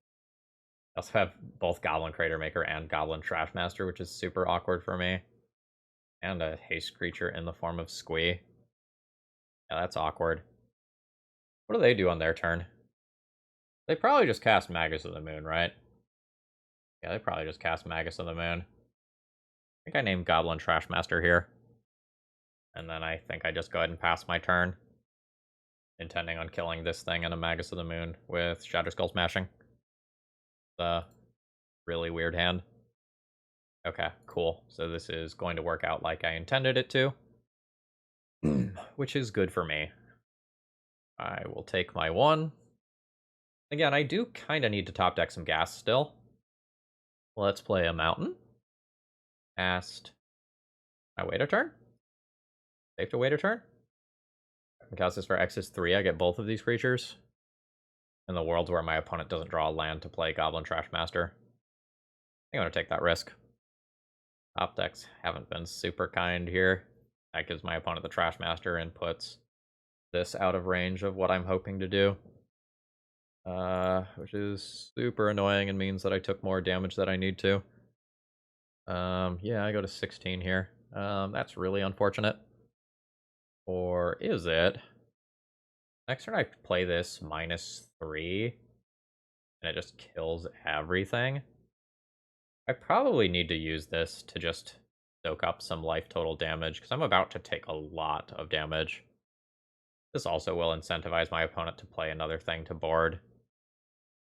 I also have both Goblin Crater Maker and Goblin Trashmaster, which is super awkward for me. And a haste creature in the form of Squee. Yeah, that's awkward. What do they do on their turn? They probably just cast Magus of the Moon, right? Yeah, they probably just cast Magus of the Moon. I think I named Goblin Trashmaster here. And then I think I just go ahead and pass my turn. Intending on killing this thing and a Magus of the Moon with Shatterskull Smashing. The really weird hand. Okay, cool. So this is going to work out like I intended it to. Which is good for me. I will take my 1. Again, I do kind of need to top deck some gas still. Let's play a mountain. Cast. I wait a turn? Safe to wait a turn? Cast this for X is 3. I get both of these creatures. in the worlds where my opponent doesn't draw a land to play Goblin Trash Master. I think I'm going to take that risk. Top decks haven't been super kind here. That gives my opponent the Trash Master and puts this out of range of what I'm hoping to do. Which is super annoying and means that I took more damage than I need to. Yeah, I go to 16 here. That's really unfortunate. Or is it? Next turn I play this -3, and it just kills everything. I probably need to use this to just soak up some life total damage, because I'm about to take a lot of damage. This also will incentivize my opponent to play another thing to board,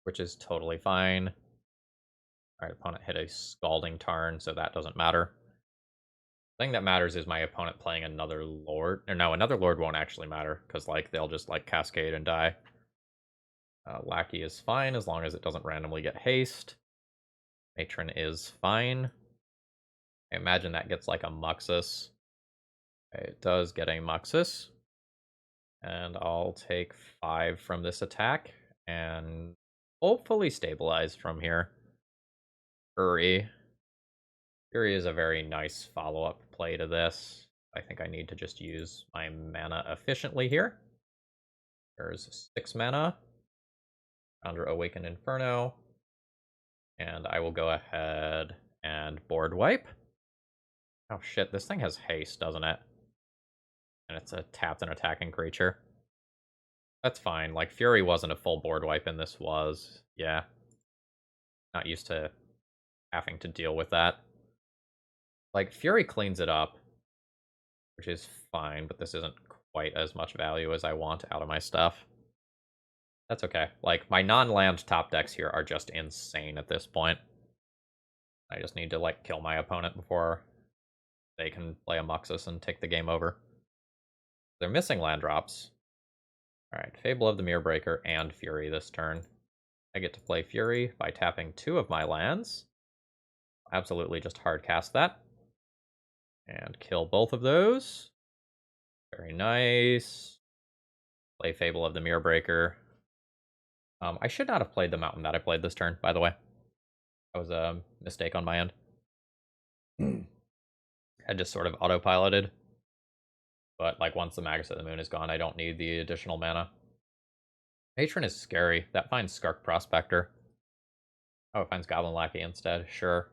which is totally fine. Alright, opponent hit a Scalding Tarn, so that doesn't matter. The thing that matters is my opponent playing another Lord. Or no, another Lord won't actually matter, because like they'll just like Cascade and die. Lackey is fine as long as it doesn't randomly get haste. Matron is fine. I imagine that gets like a Muxus. Okay, it does get a Muxus. And I'll take 5 from this attack and hopefully stabilize from here. Fury. Fury is a very nice follow-up play to this. I think I need to just use my mana efficiently here. There's 6 mana. Chandra Awakened Inferno. And I will go ahead and board wipe. Oh shit, this thing has haste, doesn't it? And it's a tapped and attacking creature. That's fine. Like, Fury wasn't a full board wipe, and this was. Yeah. Not used to having to deal with that. Like, Fury cleans it up, which is fine, but this isn't quite as much value as I want out of my stuff. That's okay. Like, my non-land top decks here are just insane at this point. I just need to, like, kill my opponent before they can play a Muxus and take the game over. They're missing land drops. Alright, Fable of the Mirrorbreaker and Fury this turn. I get to play Fury by tapping 2 of my lands. Absolutely just hard cast that. And kill both of those. Very nice. Play Fable of the Mirrorbreaker. I should not have played the mountain that I played this turn, by the way. That was a mistake on my end. I just sort of autopiloted. But, like, once the Magus of the Moon is gone, I don't need the additional mana. Matron is scary. That finds Skark Prospector. Oh, it finds Goblin Lackey instead. Sure.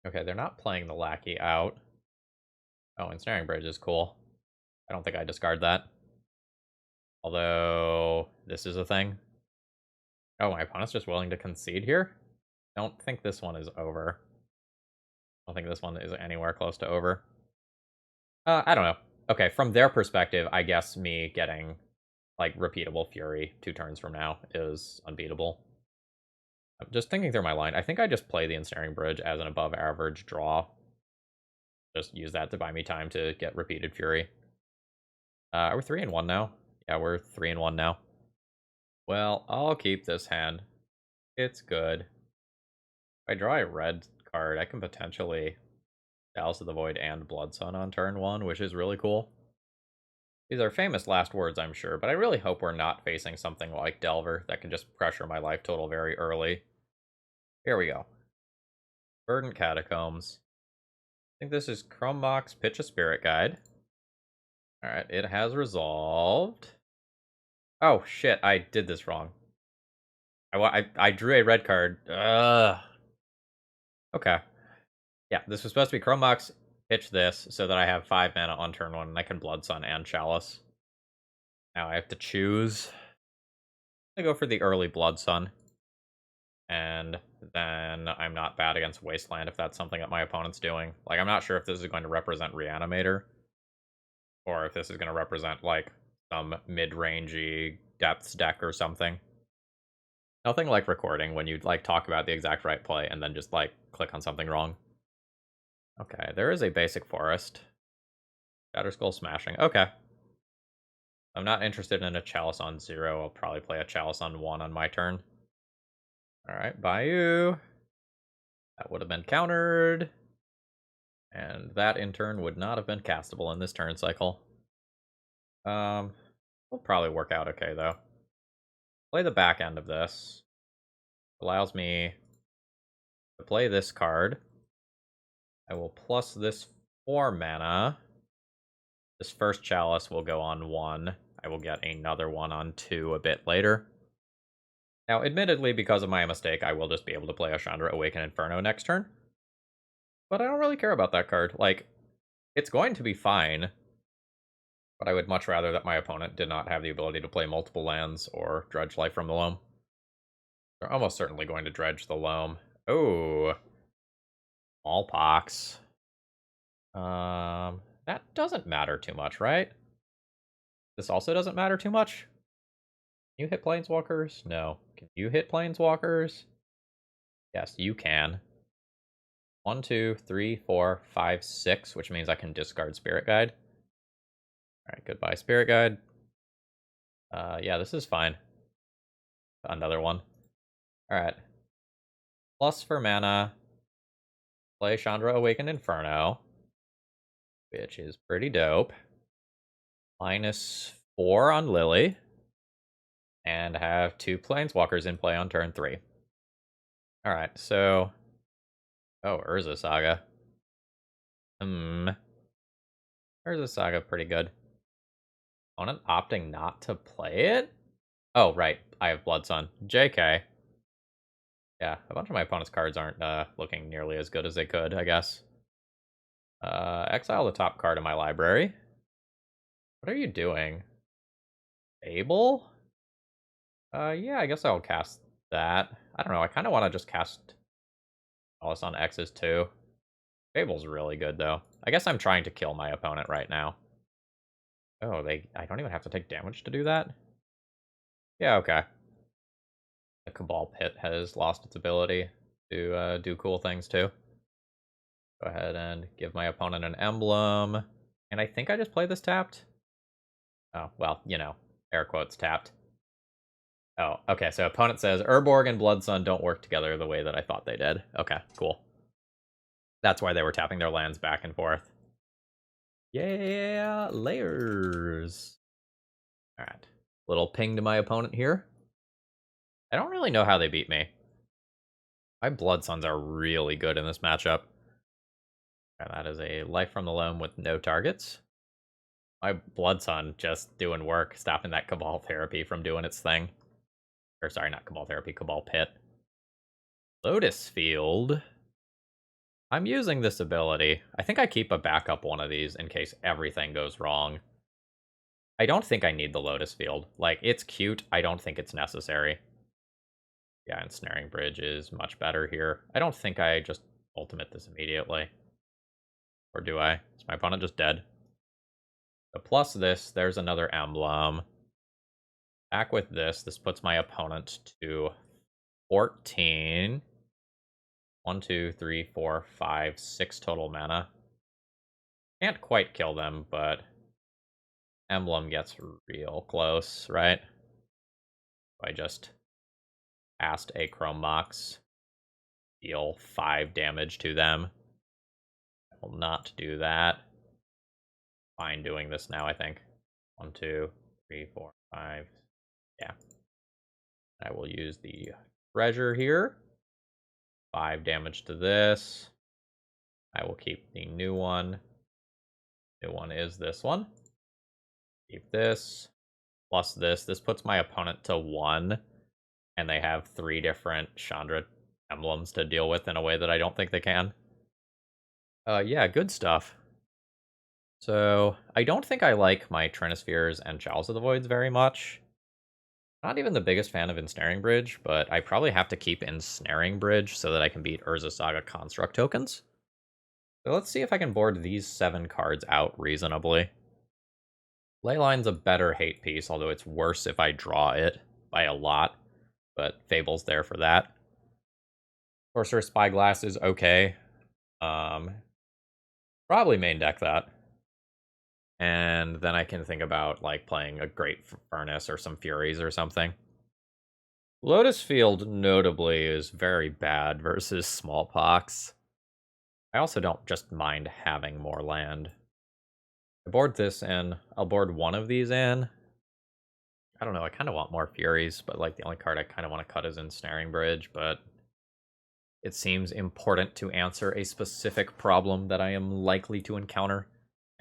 Okay, they're not playing the Lackey out. Oh, Ensnaring Bridge is cool. I don't think I discard that. Although, this is a thing. Oh, my opponent's just willing to concede here? I don't think this one is over. I don't think this one is anywhere close to over. I don't know. Okay, from their perspective, I guess me getting, like, repeatable Fury 2 turns from now is unbeatable. I'm just thinking through my line. I think I just play the Ensnaring Bridge as an above-average draw. Just use that to buy me time to get repeated Fury. Are we 3-1 now? Yeah, we're 3-1 now. Well, I'll keep this hand. It's good. If I draw a red card, I can potentially Chalice of the Void and Blood Sun on turn 1, which is really cool. These are famous last words, I'm sure, but I really hope we're not facing something like Delver that can just pressure my life total very early. Here we go. Verdant Catacombs. I think this is Chrome Mox Pitch a Spirit Guide. Alright, it has resolved. Oh, shit, I did this wrong. I drew a red card. Okay. Yeah, this was supposed to be Chrome Mox, pitch this, so that I have 5 mana on turn 1, and I can Blood Sun and Chalice. Now I have to choose. I go for the early Blood Sun. And then I'm not bad against Wasteland if that's something that my opponent's doing. Like, I'm not sure if this is going to represent Reanimator, or if this is going to represent, like, some mid-rangey Depths deck or something. Nothing like recording when you, like, talk about the exact right play and then just, like, click on something wrong. Okay, there is a basic forest. Shatterskull Smashing. Okay. I'm not interested in a Chalice on 0. I'll probably play a Chalice on 1 on my turn. Alright, Bayou. That would have been countered. And that, in turn, would not have been castable in this turn cycle. Will probably work out okay, though. play the back end of this. Allows me to play this card. I will plus this 4 mana. This first chalice will go on 1. I will get another one on 2 a bit later. Now, admittedly, because of my mistake, I will just be able to play a Chandra Awaken Inferno next turn. But I don't really care about that card. Like, it's going to be fine. But I would much rather that my opponent did not have the ability to play multiple lands or dredge life from the loam. They're almost certainly going to dredge the loam. Oh. Smallpox. That doesn't matter too much, right? This also doesn't matter too much. Can you hit planeswalkers? No. Can you hit planeswalkers? Yes, you can. 1, 2, 3, 4, 5, 6, which means I can discard Spirit Guide. Alright, goodbye, Spirit Guide. Yeah, this is fine. Another one. Alright. Plus for mana. Play Chandra Awakened Inferno, which is pretty dope. -4 on Lily. And have 2 Planeswalkers in play on turn 3. Alright, so... Oh, Urza Saga. Urza Saga, pretty good. Opponent opting not to play it? Oh, right. I have Blood Sun. JK. Yeah, a bunch of my opponent's cards aren't looking nearly as good as they could, I guess. Exile the top card of my library. What are you doing? Fable? Yeah, I guess I'll cast that. I don't know, I kind of want to just cast Lotus on X's too. Fable's really good, though. I guess I'm trying to kill my opponent right now. Oh, I don't even have to take damage to do that? Yeah, okay. The Cabal Pit has lost its ability to do cool things, too. Go ahead and give my opponent an emblem. And I think I just play this tapped. Oh, well, you know, air quotes tapped. Oh, okay, so opponent says, Urborg and Blood Sun don't work together the way that I thought they did. Okay, cool. That's why they were tapping their lands back and forth. Yeah, layers. Alright, little ping to my opponent here. I don't really know how they beat me. My Blood Suns are really good in this matchup. And that is a life from the loam with no targets. My Blood Sun just doing work, stopping that Cabal Therapy from doing its thing. Or sorry, not Cabal Therapy, Cabal Pit. Lotus Field. I'm using this ability. I think I keep a backup one of these in case everything goes wrong. I don't think I need the Lotus Field. Like, it's cute. I don't think it's necessary. Yeah, Ensnaring Bridge is much better here. I don't think I just ultimate this immediately. Or do I? Is my opponent just dead? So plus this, there's another emblem. Back with this, this puts my opponent to 14. 1, 2, 3, 4, 5, 6 total mana. Can't quite kill them, but emblem gets real close, right? I just cast a Chrome Mox, deal 5 damage to them. I will not do that. Fine doing this now, I think. 1, 2, 3, 4, 5. Yeah. I will use the treasure here. 5 damage to this. I will keep the new one. New one is this one. Keep this. Plus this. This puts my opponent to 1. And they have 3 different Chandra emblems to deal with in a way that I don't think they can. Yeah, good stuff. So, I don't think I like my Trinispheres and Chalice of the Voids very much. Not even the biggest fan of Ensnaring Bridge, but I probably have to keep Ensnaring Bridge so that I can beat Urza Saga Construct tokens. So let's see if I can board these 7 cards out reasonably. Leyline's a better hate piece, although it's worse if I draw it by a lot, but Fable's there for that. Sorcerer Spyglass is okay. Probably main deck that. And then I can think about like playing a Great Furnace or some Furies or something. Lotus Field, notably, is very bad versus Smallpox. I also don't just mind having more land. I board this in. I'll board one of these in. I don't know, I kind of want more Furies, but like the only card I kind of want to cut is Ensnaring Bridge, but it seems important to answer a specific problem that I am likely to encounter.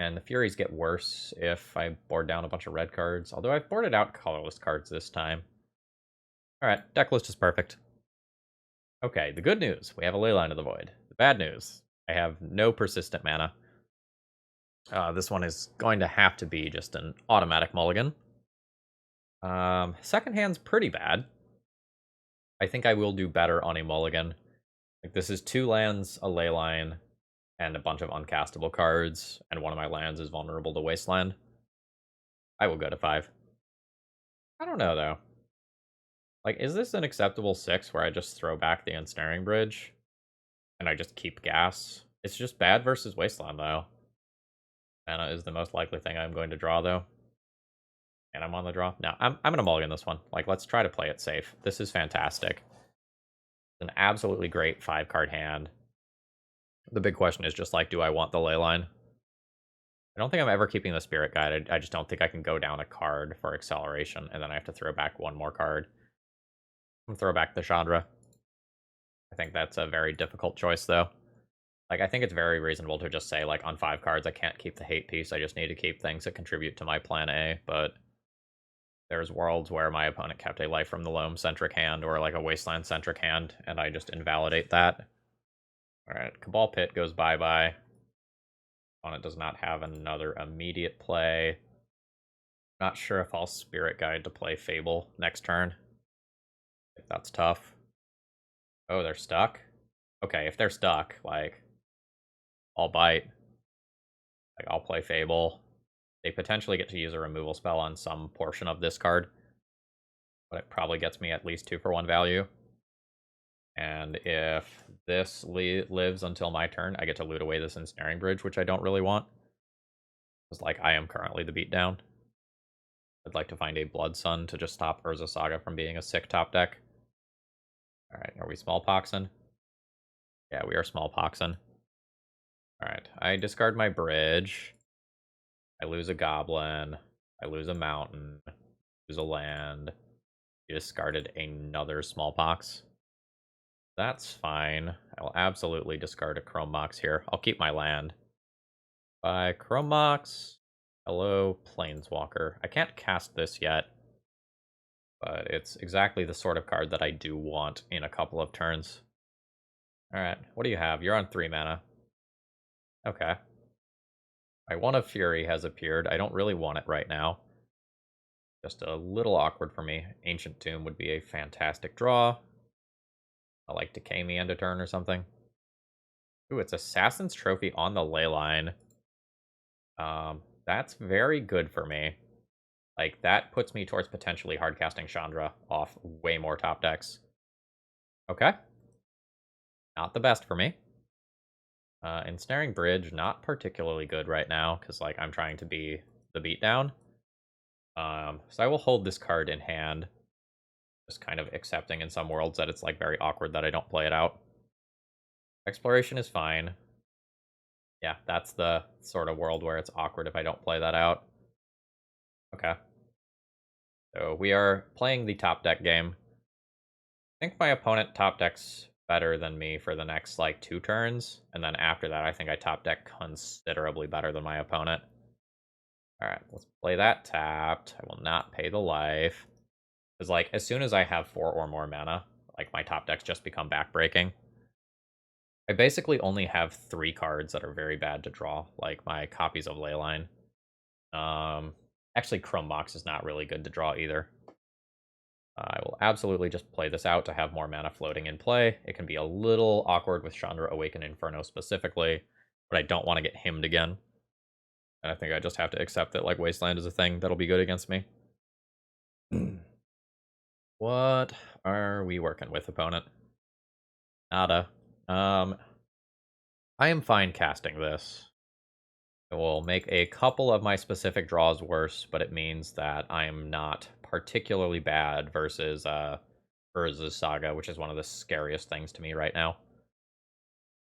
And the Furies get worse if I board down a bunch of red cards, although I've boarded out colorless cards this time. Alright, deck list is perfect. Okay, the good news, we have a Leyline of the Void. The bad news, I have no persistent mana. This one is going to have to be just an automatic mulligan. Second hand's pretty bad. I think I will do better on a mulligan. Like, this is 2 lands, a Leyline, and a bunch of uncastable cards, and one of my lands is vulnerable to Wasteland. I will go to 5. I don't know, though. Like, is this an acceptable 6 where I just throw back the Ensnaring Bridge, and I just keep gas? It's just bad versus Wasteland, though. Mana is the most likely thing I'm going to draw, though. And I'm on the draw. No, I'm going to mulligan this one. Like, let's try to play it safe. This is fantastic. It's an absolutely great 5-card hand. The big question is just, like, do I want the Leyline? I don't think I'm ever keeping the Spirit Guide. I just don't think I can go down a card for acceleration, and then I have to throw back one more card. I'm gonna throw back the Chandra. I think that's a very difficult choice, though. Like, I think it's very reasonable to just say, like, on 5 cards, I can't keep the hate piece. I just need to keep things that contribute to my plan A, but there's worlds where my opponent kept a Life from the Loam-centric hand or, like, a Wasteland-centric hand, and I just invalidate that. Alright, Cabal Pit goes bye-bye. Opponent does not have another immediate play. Not sure if I'll Spirit Guide to play Fable next turn. If that's tough. Oh, they're stuck? Okay, if they're stuck, like, I'll bite. Like, I'll play Fable. They potentially get to use a removal spell on some portion of this card, but it probably gets me at least 2-for-1 value. And if this lives until my turn, I get to loot away this Ensnaring Bridge, which I don't really want. Because, like, I am currently the beatdown. I'd like to find a Blood Sun to just stop Urza Saga from being a sick top deck. Alright, are we smallpoxing? Yeah, we are smallpoxing. Alright, I discard my bridge. I lose a goblin. I lose a mountain. Lose a land. You discarded another smallpox. That's fine. I will absolutely discard a Chrome Mox here. I'll keep my land. By Chrome Mox. Hello, Planeswalker. I can't cast this yet, but it's exactly the sort of card that I do want in a couple of turns. Alright, what do you have? You're on 3 mana. Okay. My One of Fury has appeared. I don't really want it right now. Just a little awkward for me. Ancient Tomb would be a fantastic draw. I like Decay Me end of turn or something. Ooh, it's Assassin's Trophy on the Leyline. That's very good for me. Like, that puts me towards potentially hardcasting Chandra off way more top decks. Okay. Not the best for me. Ensnaring Bridge, not particularly good right now, because, like, I'm trying to be the beatdown. So I will hold this card in hand. Just kind of accepting in some worlds that it's, like, very awkward that I don't play it out. Exploration is fine. Yeah, that's the sort of world where it's awkward if I don't play that out. Okay. So we are playing the top deck game. I think my opponent top decks better than me for the next, like, 2 turns. And then after that, I think I top deck considerably better than my opponent. Alright, let's play that tapped. I will not pay the life. Because, like, as soon as I have 4 or more mana, like, my top decks just become backbreaking. I basically only have 3 cards that are very bad to draw, like my copies of Leyline. Actually, Chrome Mox is not really good to draw either. I will absolutely just play this out to have more mana floating in play. It can be a little awkward with Chandra Awaken Inferno specifically, but I don't want to get himmed again. And I think I just have to accept that, like, Wasteland is a thing that'll be good against me. What are we working with, opponent? Nada. I am fine casting this. It will make a couple of my specific draws worse, but it means that I am not particularly bad versus Urza's Saga, which is one of the scariest things to me right now.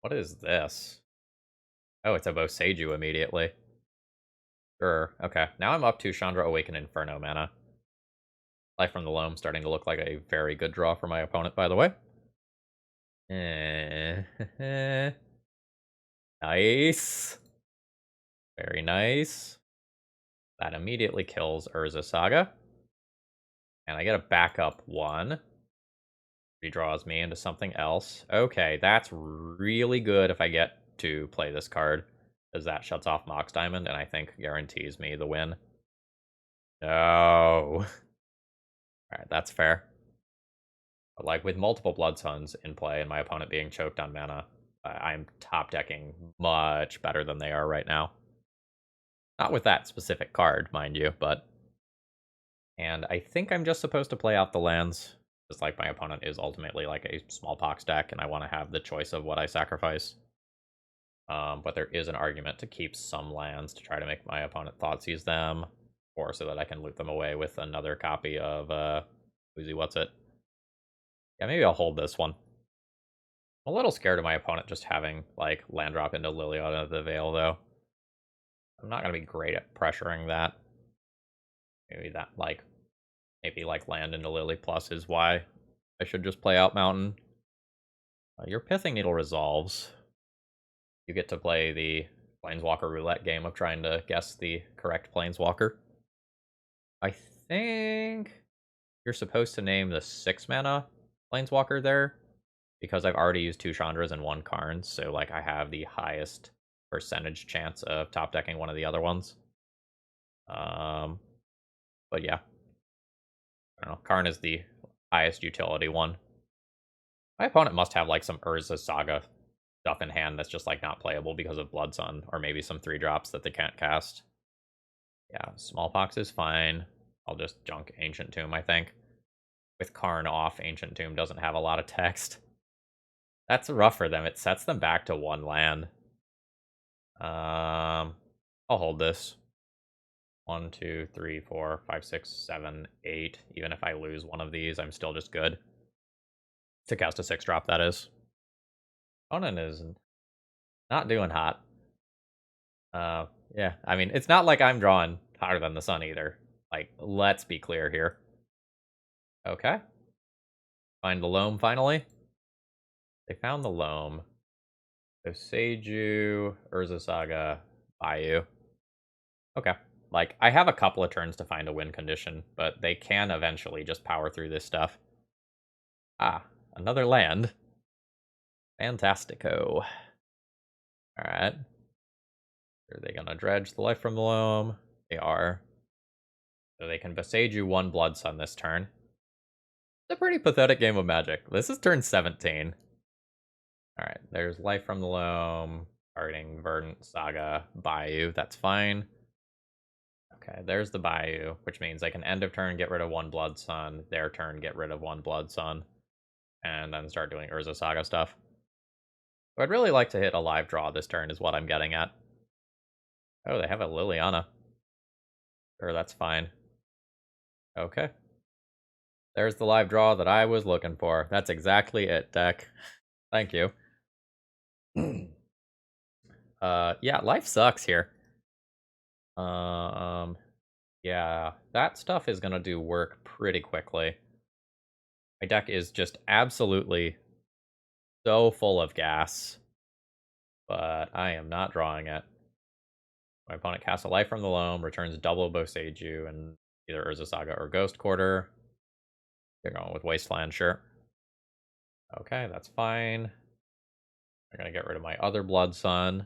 What is this? Oh, it's a Boseiju immediately. Sure, okay. Now I'm up to Chandra Awaken Inferno mana. Life from the Loam starting to look like a very good draw for my opponent, by the way. Nice. Very nice. That immediately kills Urza Saga. And I get a backup one. Redraws me into something else. Okay, that's really good if I get to play this card, because that shuts off Mox Diamond and I think guarantees me the win. No. Alright, that's fair. But like with multiple Blood Suns in play and my opponent being choked on mana, I'm top decking much better than they are right now. Not with that specific card, mind you, but... And I think I'm just supposed to play out the lands. Just like my opponent is ultimately like a Smallpox deck, and I want to have the choice of what I sacrifice. But there is an argument to keep some lands to try to make my opponent Thoughtseize them, or so that I can loot them away with another copy of Woozy What's It. Yeah, maybe I'll hold this one. I'm a little scared of my opponent just having like land drop into Liliana of the Veil, though. I'm not gonna be great at pressuring that. Maybe that maybe land into Lily plus is why I should just play out Mountain. Your Pithing Needle resolves. You get to play the Planeswalker roulette game of trying to guess the correct Planeswalker. I think you're supposed to name the 6-mana Planeswalker there, because I've already used 2 Chandras and 1 Karn, so like I have the highest percentage chance of top decking one of the other ones. But yeah. I don't know. Karn is the highest utility one. My opponent must have like some Urza Saga stuff in hand that's just like not playable because of Blood Sun, or maybe some 3-drops that they can't cast. Yeah, Smallpox is fine. I'll just junk Ancient Tomb, I think. With Karn off, Ancient Tomb doesn't have a lot of text. That's rough for them. It sets them back to 1 land. I'll hold this. 1, 2, 3, 4, 5, 6, 7, 8. Even if I lose one of these, I'm still just good. To cast a 6-drop, that is. Opponent is not doing hot. Yeah, I mean, it's not like I'm drawing hotter than the sun either. Like, let's be clear here. Okay. Find the Loam, finally. They found the Loam. So, Seiju, Urza Saga, Bayou. Okay. Like, I have a couple of turns to find a win condition, but they can eventually just power through this stuff. Ah, another land. Fantastico. Alright. Are they gonna dredge the life from the Loam? They are. So they can Beseiju 1 Blood Sun this turn. It's a pretty pathetic game of Magic. This is turn 17. Alright, there's Life from the Loam, Guarding, Verdant, Saga, Bayou. That's fine. Okay, there's the Bayou, which means I can end of turn get rid of 1 Blood Sun, their turn get rid of 1 Blood Sun, and then start doing Urza Saga stuff. So I'd really like to hit a live draw this turn is what I'm getting at. Oh, they have a Liliana. Sure, that's fine. Okay. There's the live draw that I was looking for. That's exactly it, deck. Thank you. Yeah, life sucks here. Yeah, that stuff is gonna do work pretty quickly. My deck is just absolutely so full of gas, but I am not drawing it. My opponent casts a life from the Loam, returns double Boseiju, and either Urza Saga or Ghost Quarter. They're going with Wasteland, sure. Okay, that's fine. I'm gonna get rid of my other Blood Sun.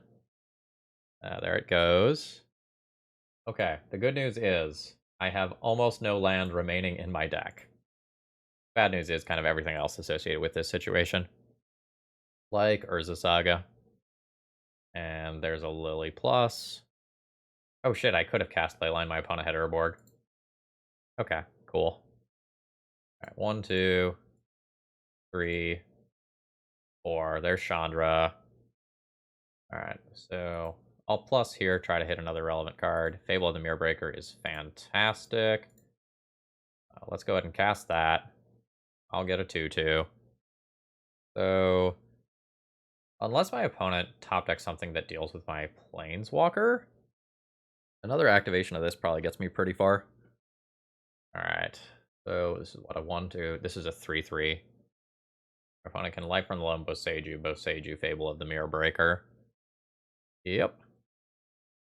There it goes. Okay, the good news is I have almost no land remaining in my deck. Bad news is kind of everything else associated with this situation. Like Urza Saga. And there's a Lily Plus. Oh shit, I could have cast Leyline. My opponent had Urborg. Okay, cool. Alright, 1, 2, 3, 4. There's Chandra. Alright, so I'll plus here, try to hit another relevant card. Fable of the Mirror Breaker is fantastic. Let's go ahead and cast that. I'll get a 2/2. So, unless my opponent top decks something that deals with my Planeswalker, another activation of this probably gets me pretty far. Alright. So this is what a 1/2. This is a 3/3. Our opponent can Life from the Loam, Boseiju, Fable of the Mirror Breaker. Yep.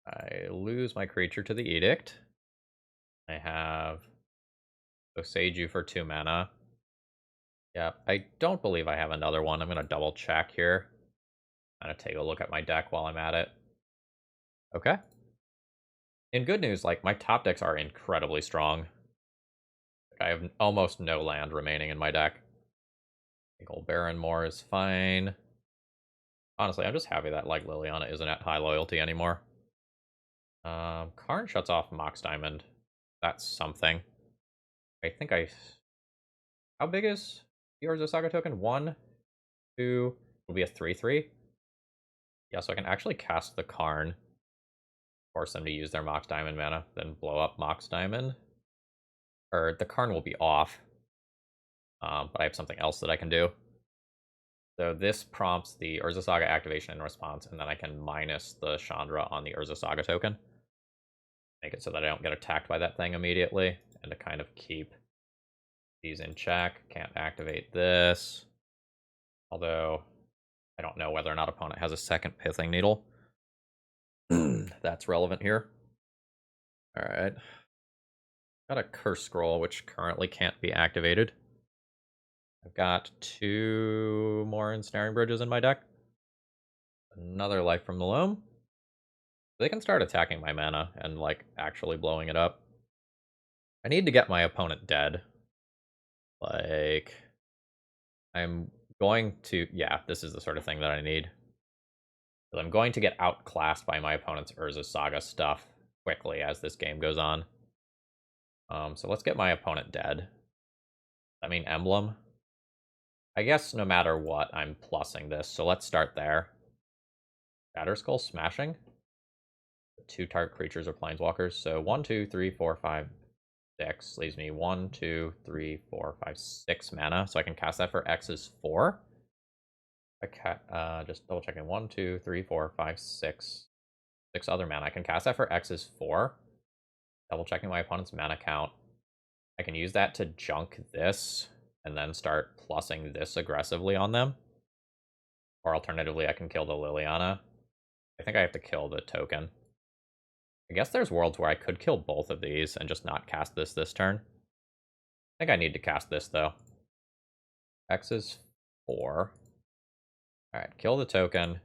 I lose my creature to the Edict. I have Boseiju for 2 mana. Yeah, I don't believe I have another one. I'm going to double check here. I'm going to take a look at my deck while I'm at it. Okay. In good news, like, my top decks are incredibly strong. I have almost no land remaining in my deck. Gold Baron Moore is fine. Honestly, I'm just happy that, like, Liliana isn't at high loyalty anymore. Karn shuts off Mox Diamond. That's something. I think I... How big is the Urza Saga token? 1, 2... Will be a 3/3. Yeah, so I can actually cast the Karn. Force them to use their Mox Diamond mana, then blow up Mox Diamond. Or the Karn will be off. But I have something else that I can do. So this prompts the Urza Saga activation in response, and then I can minus the Chandra on the Urza Saga token. Make it so that I don't get attacked by that thing immediately, and to kind of keep these in check. Can't activate this. Although, I don't know whether or not opponent has a second Pithing Needle. That's relevant here. Alright. Got a Curse Scroll, which currently can't be activated. I've got 2 more Ensnaring Bridges in my deck. Another Life from the Loam. They can start attacking my mana and, like, actually blowing it up. I need to get my opponent dead. Like, I'm going to... Yeah, this is the sort of thing that I need. But I'm going to get outclassed by my opponent's Urza Saga stuff quickly as this game goes on. So let's get my opponent dead. I mean, Emblem. I guess no matter what, I'm plussing this, so let's start there. Shatterskull Smashing. 2 target creatures or planeswalkers. So 1, 2, 3, 4, 5, 6 leaves me 1, 2, 3, 4, 5, 6 mana. So I can cast that for X is 4. Just double checking. 1, 2, 3, 4, 5, 6. 6 other mana. I can cast that for X is 4. Double checking my opponent's mana count. I can use that to junk this and then start plussing this aggressively on them. Or alternatively, I can kill the Liliana. I think I have to kill the token. I guess there's worlds where I could kill both of these and just not cast this turn. I think I need to cast this, though. X is 4. Alright, kill the token.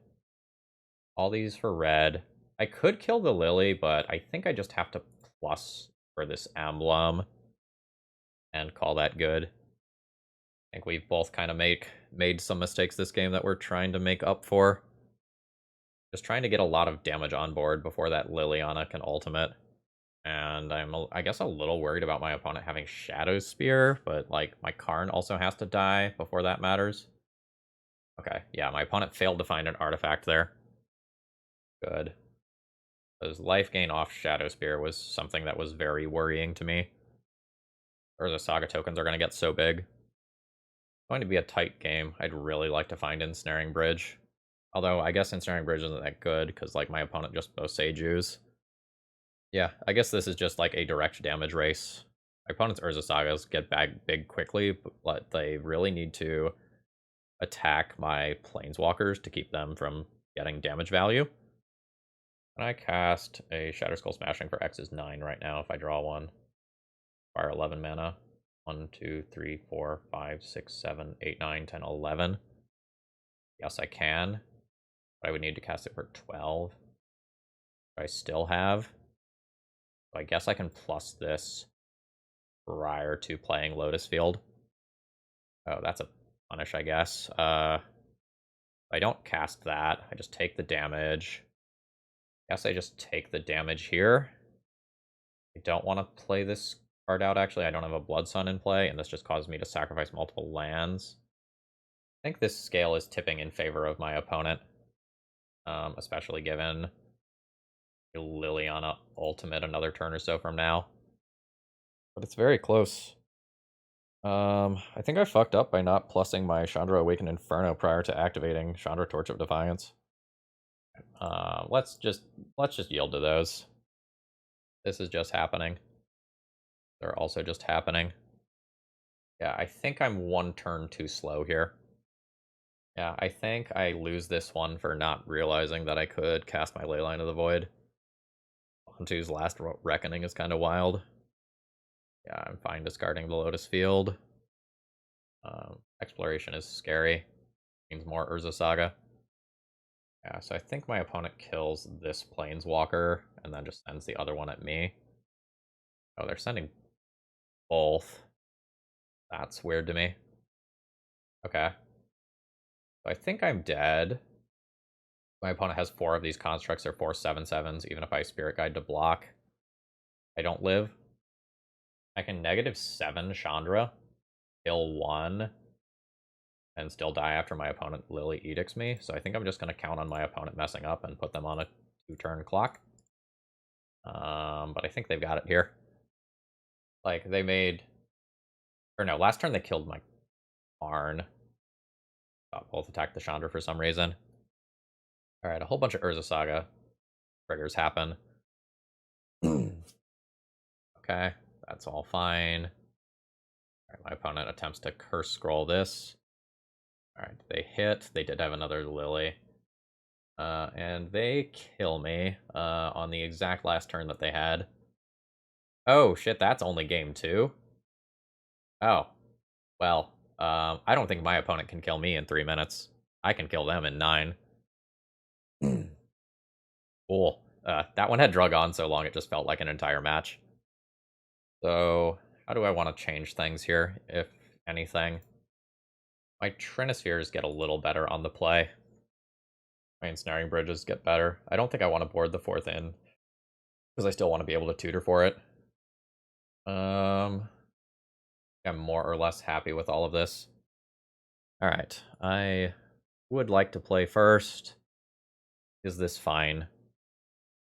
All these for red. I could kill the Lily, but I think I just have to plus for this emblem and call that good. I think we've both kind of made some mistakes this game that we're trying to make up for. Just trying to get a lot of damage on board before that Liliana can ultimate. And I guess a little worried about my opponent having Shadow Spear, but, like, my Karn also has to die before that matters. Okay, yeah, my opponent failed to find an artifact there. Good. Because life gain off Shadow Spear was something that was very worrying to me. Or the Saga tokens are going to get so big. It's going to be a tight game. I'd really like to find Ensnaring Bridge. Although, I guess Ensnaring Bridge isn't that good, because, like, my opponent just Boseijus. Yeah, I guess this is just like a direct damage race. My opponent's Urza Sagas get big quickly, but they really need to attack my Planeswalkers to keep them from getting damage value. And I cast a Shatterskull Smashing for X is 9 right now if I draw one. Fire 11 mana. 1, 2, 3, 4, 5, 6, 7, 8, 9, 10, 11. Yes, I can. But I would need to cast it for 12. I still have. So I guess I can plus this prior to playing Lotus Field. Oh, that's a punish, I guess. I don't cast that. I just take the damage. Guess I just take the damage here. I don't want to play this card out, actually. I don't have a Blood Sun in play, and this just causes me to sacrifice multiple lands. I think this scale is tipping in favor of my opponent. Especially given Liliana ultimate another turn or so from now. But it's very close. I think I fucked up by not plussing my Chandra Awakened Inferno prior to activating Chandra Torch of Defiance. Let's just yield to those. This is just happening. They're also just happening. Yeah, I think I'm one turn too slow here. Yeah, I think I lose this one for not realizing that I could cast my Leyline of the Void. Onto's Last Reckoning is kind of wild. Yeah, I'm fine discarding the Lotus Field. Exploration is scary. Means more Urza Saga. Yeah, so I think my opponent kills this Planeswalker and then just sends the other one at me. Oh, they're sending both. That's weird to me. Okay. So I think I'm dead. My opponent has 4 of these constructs. They're 4 7/7s. Even if I Spirit Guide to block, I don't live. I can -7 Chandra, kill 1, and still die after my opponent Lily Edicts me. So I think I'm just going to count on my opponent messing up and put them on a 2-turn clock. But I think they've got it here. Like, they made... Or no, last turn they killed my Arn. Both attacked the Chandra for some reason. Alright, a whole bunch of Urza Saga triggers happen. Okay, that's all fine. Alright, my opponent attempts to Curse Scroll this. Alright, they hit. They did have another Lily. And they kill me on the exact last turn that they had. Oh, shit, that's only game 2? Oh, well, I don't think my opponent can kill me in 3 minutes. I can kill them in 9. Cool. That one had drug on so long it just felt like an entire match. So, how do I want to change things here, if anything? My Trinispheres get a little better on the play. My Ensnaring Bridges get better. I don't think I want to board the 4th in, because I still want to be able to tutor for it. I'm more or less happy with all of this. Alright, I would like to play first. Is this fine?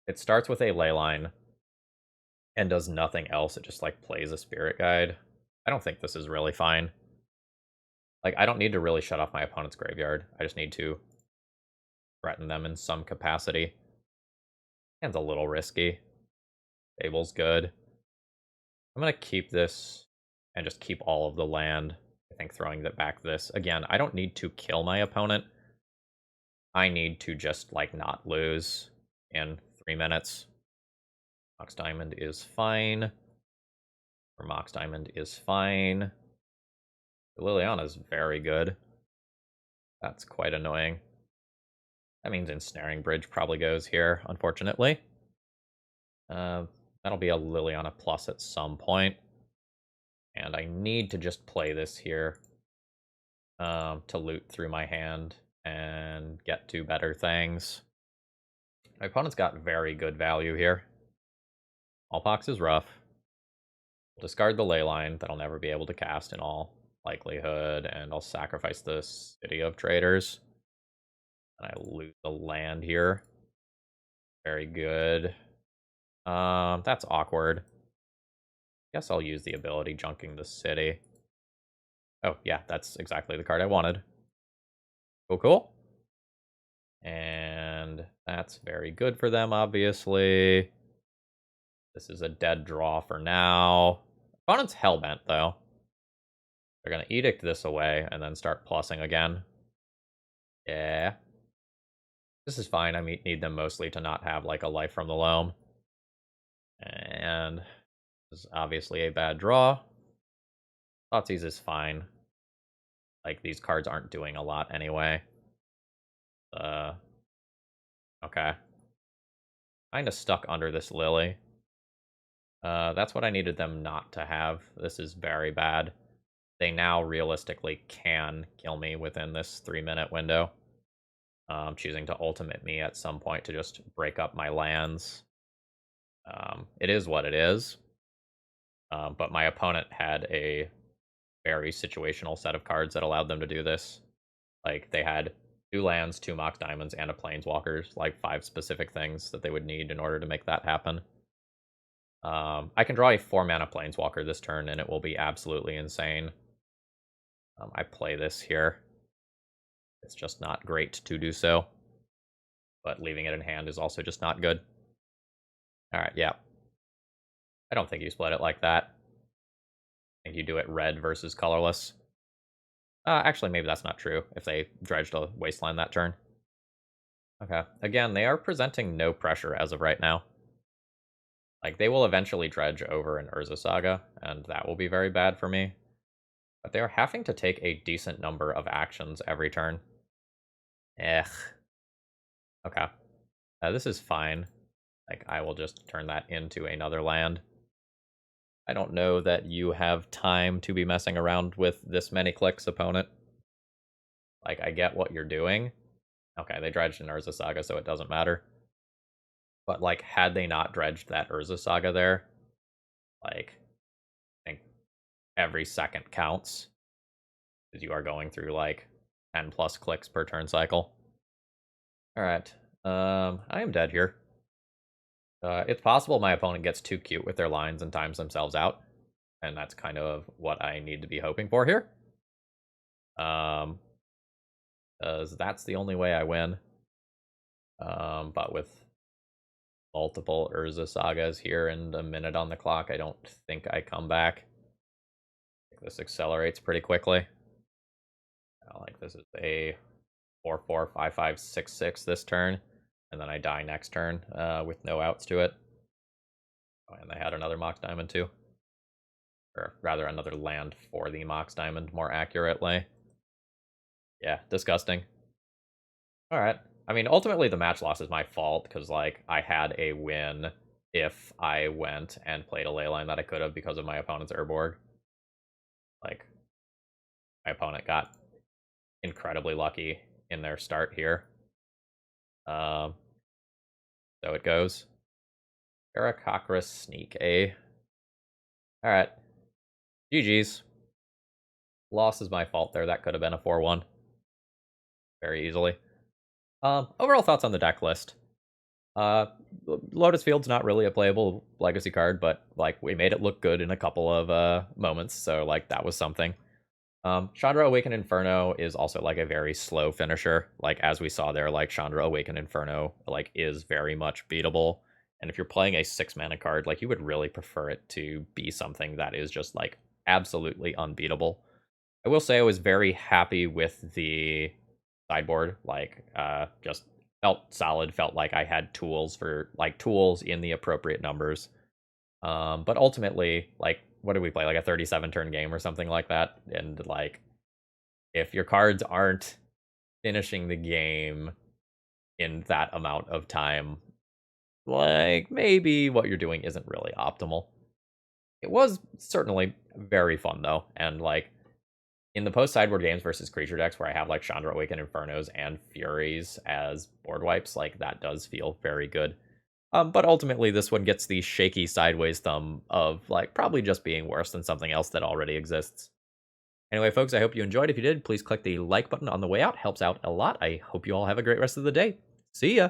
It starts with a Leyline and does nothing else. It just, like, plays a Spirit Guide. I don't think this is really fine. Like, I don't need to really shut off my opponent's graveyard. I just need to threaten them in some capacity. Hand's a little risky. Table's good. I'm going to keep this and just keep all of the land. I think throwing that back this. Again, I don't need to kill my opponent. I need to just, like, not lose in 3 minutes. Mox Diamond is fine. Or Mox Diamond is fine. Liliana's very good. That's quite annoying. That means Ensnaring Bridge probably goes here, unfortunately. That'll be a Liliana plus at some point. And I need to just play this here to loot through my hand and get to better things. My opponent's got very good value here. Smallpox is rough. I'll discard the Leyline that I'll never be able to cast in all likelihood, and I'll sacrifice the City of Traitors. And I loot the land here. Very good. That's awkward. Guess I'll use the ability junking the city. Oh, yeah, that's exactly the card I wanted. Cool, cool. And that's very good for them, obviously. This is a dead draw for now. Opponent's hellbent, though. They're going to edict this away and then start plussing again. Yeah. This is fine. I need them mostly to not have, like, a Life from the Loam. And this is obviously a bad draw. Thoughtseize is fine. Like, these cards aren't doing a lot anyway. Okay. Kinda stuck under this Lily. That's what I needed them not to have. This is very bad. They now realistically can kill me within this 3-minute window. Choosing to ultimate me at some point to just break up my lands. It is what it is. But my opponent had a very situational set of cards that allowed them to do this. Like, they had 2 lands, 2 Mox Diamonds, and a Planeswalker. Like, 5 specific things that they would need in order to make that happen. I can draw a 4-mana Planeswalker this turn, and it will be absolutely insane. I play this here. It's just not great to do so. But leaving it in hand is also just not good. Alright, yeah. I don't think you split it like that. I think you do it red versus colorless. Actually, maybe that's not true, if they dredged a wasteland that turn. Okay, again, they are presenting no pressure as of right now. Like, they will eventually dredge over an Urza Saga, and that will be very bad for me. But they are having to take a decent number of actions every turn. Okay. This is fine. Like, I will just turn that into another land. I don't know that you have time to be messing around with this many clicks, opponent. Like, I get what you're doing. Okay, they dredged an Urza Saga, so it doesn't matter. But, like, had they not dredged that Urza Saga there, like, I think every second counts. Because you are going through, like, 10 plus clicks per turn cycle. Alright, I am dead here. It's possible my opponent gets too cute with their lines and times themselves out. And that's kind of what I need to be hoping for here. Because that's the only way I win. But with multiple Urza Sagas here and a minute on the clock, I don't think I come back. This accelerates pretty quickly. Like, this is a 4/4, 5/5, 6/6 this turn. And then I die next turn with no outs to it. Oh, and they had another Mox Diamond too. Or rather, another land for the Mox Diamond, more accurately. Yeah, disgusting. Alright. I mean, ultimately, the match loss is my fault, because, like, I had a win if I went and played a leyline that I could have because of my opponent's Urborg. Like, my opponent got incredibly lucky in their start here. So it goes. Arakakra Sneak, eh? Alright. GG's. Loss is my fault there. That could have been a 4-1. Very easily. Overall thoughts on the deck list. Lotus Field's not really a playable legacy card, but, like, we made it look good in a couple of moments, so, like, that was something. Chandra Awaken Inferno is also, like, a very slow finisher. Like, as we saw there, like, Chandra Awaken Inferno, like, is very much beatable. And if you're playing a 6-mana card, like, you would really prefer it to be something that is just, like, absolutely unbeatable. I will say I was very happy with the sideboard. Like, just felt solid, felt like I had tools in the appropriate numbers. But ultimately, like, what did we play? Like a 37-turn game or something like that? And, like, if your cards aren't finishing the game in that amount of time, like, maybe what you're doing isn't really optimal. It was certainly very fun, though, and, like, in the post-sideboard games versus creature decks where I have, like, Chandra Awaken Infernos and Furies as board wipes, like, that does feel very good. But ultimately, this one gets the shaky sideways thumb of, like, probably just being worse than something else that already exists. Anyway, folks, I hope you enjoyed. If you did, please click the like button on the way out. Helps out a lot. I hope you all have a great rest of the day. See ya!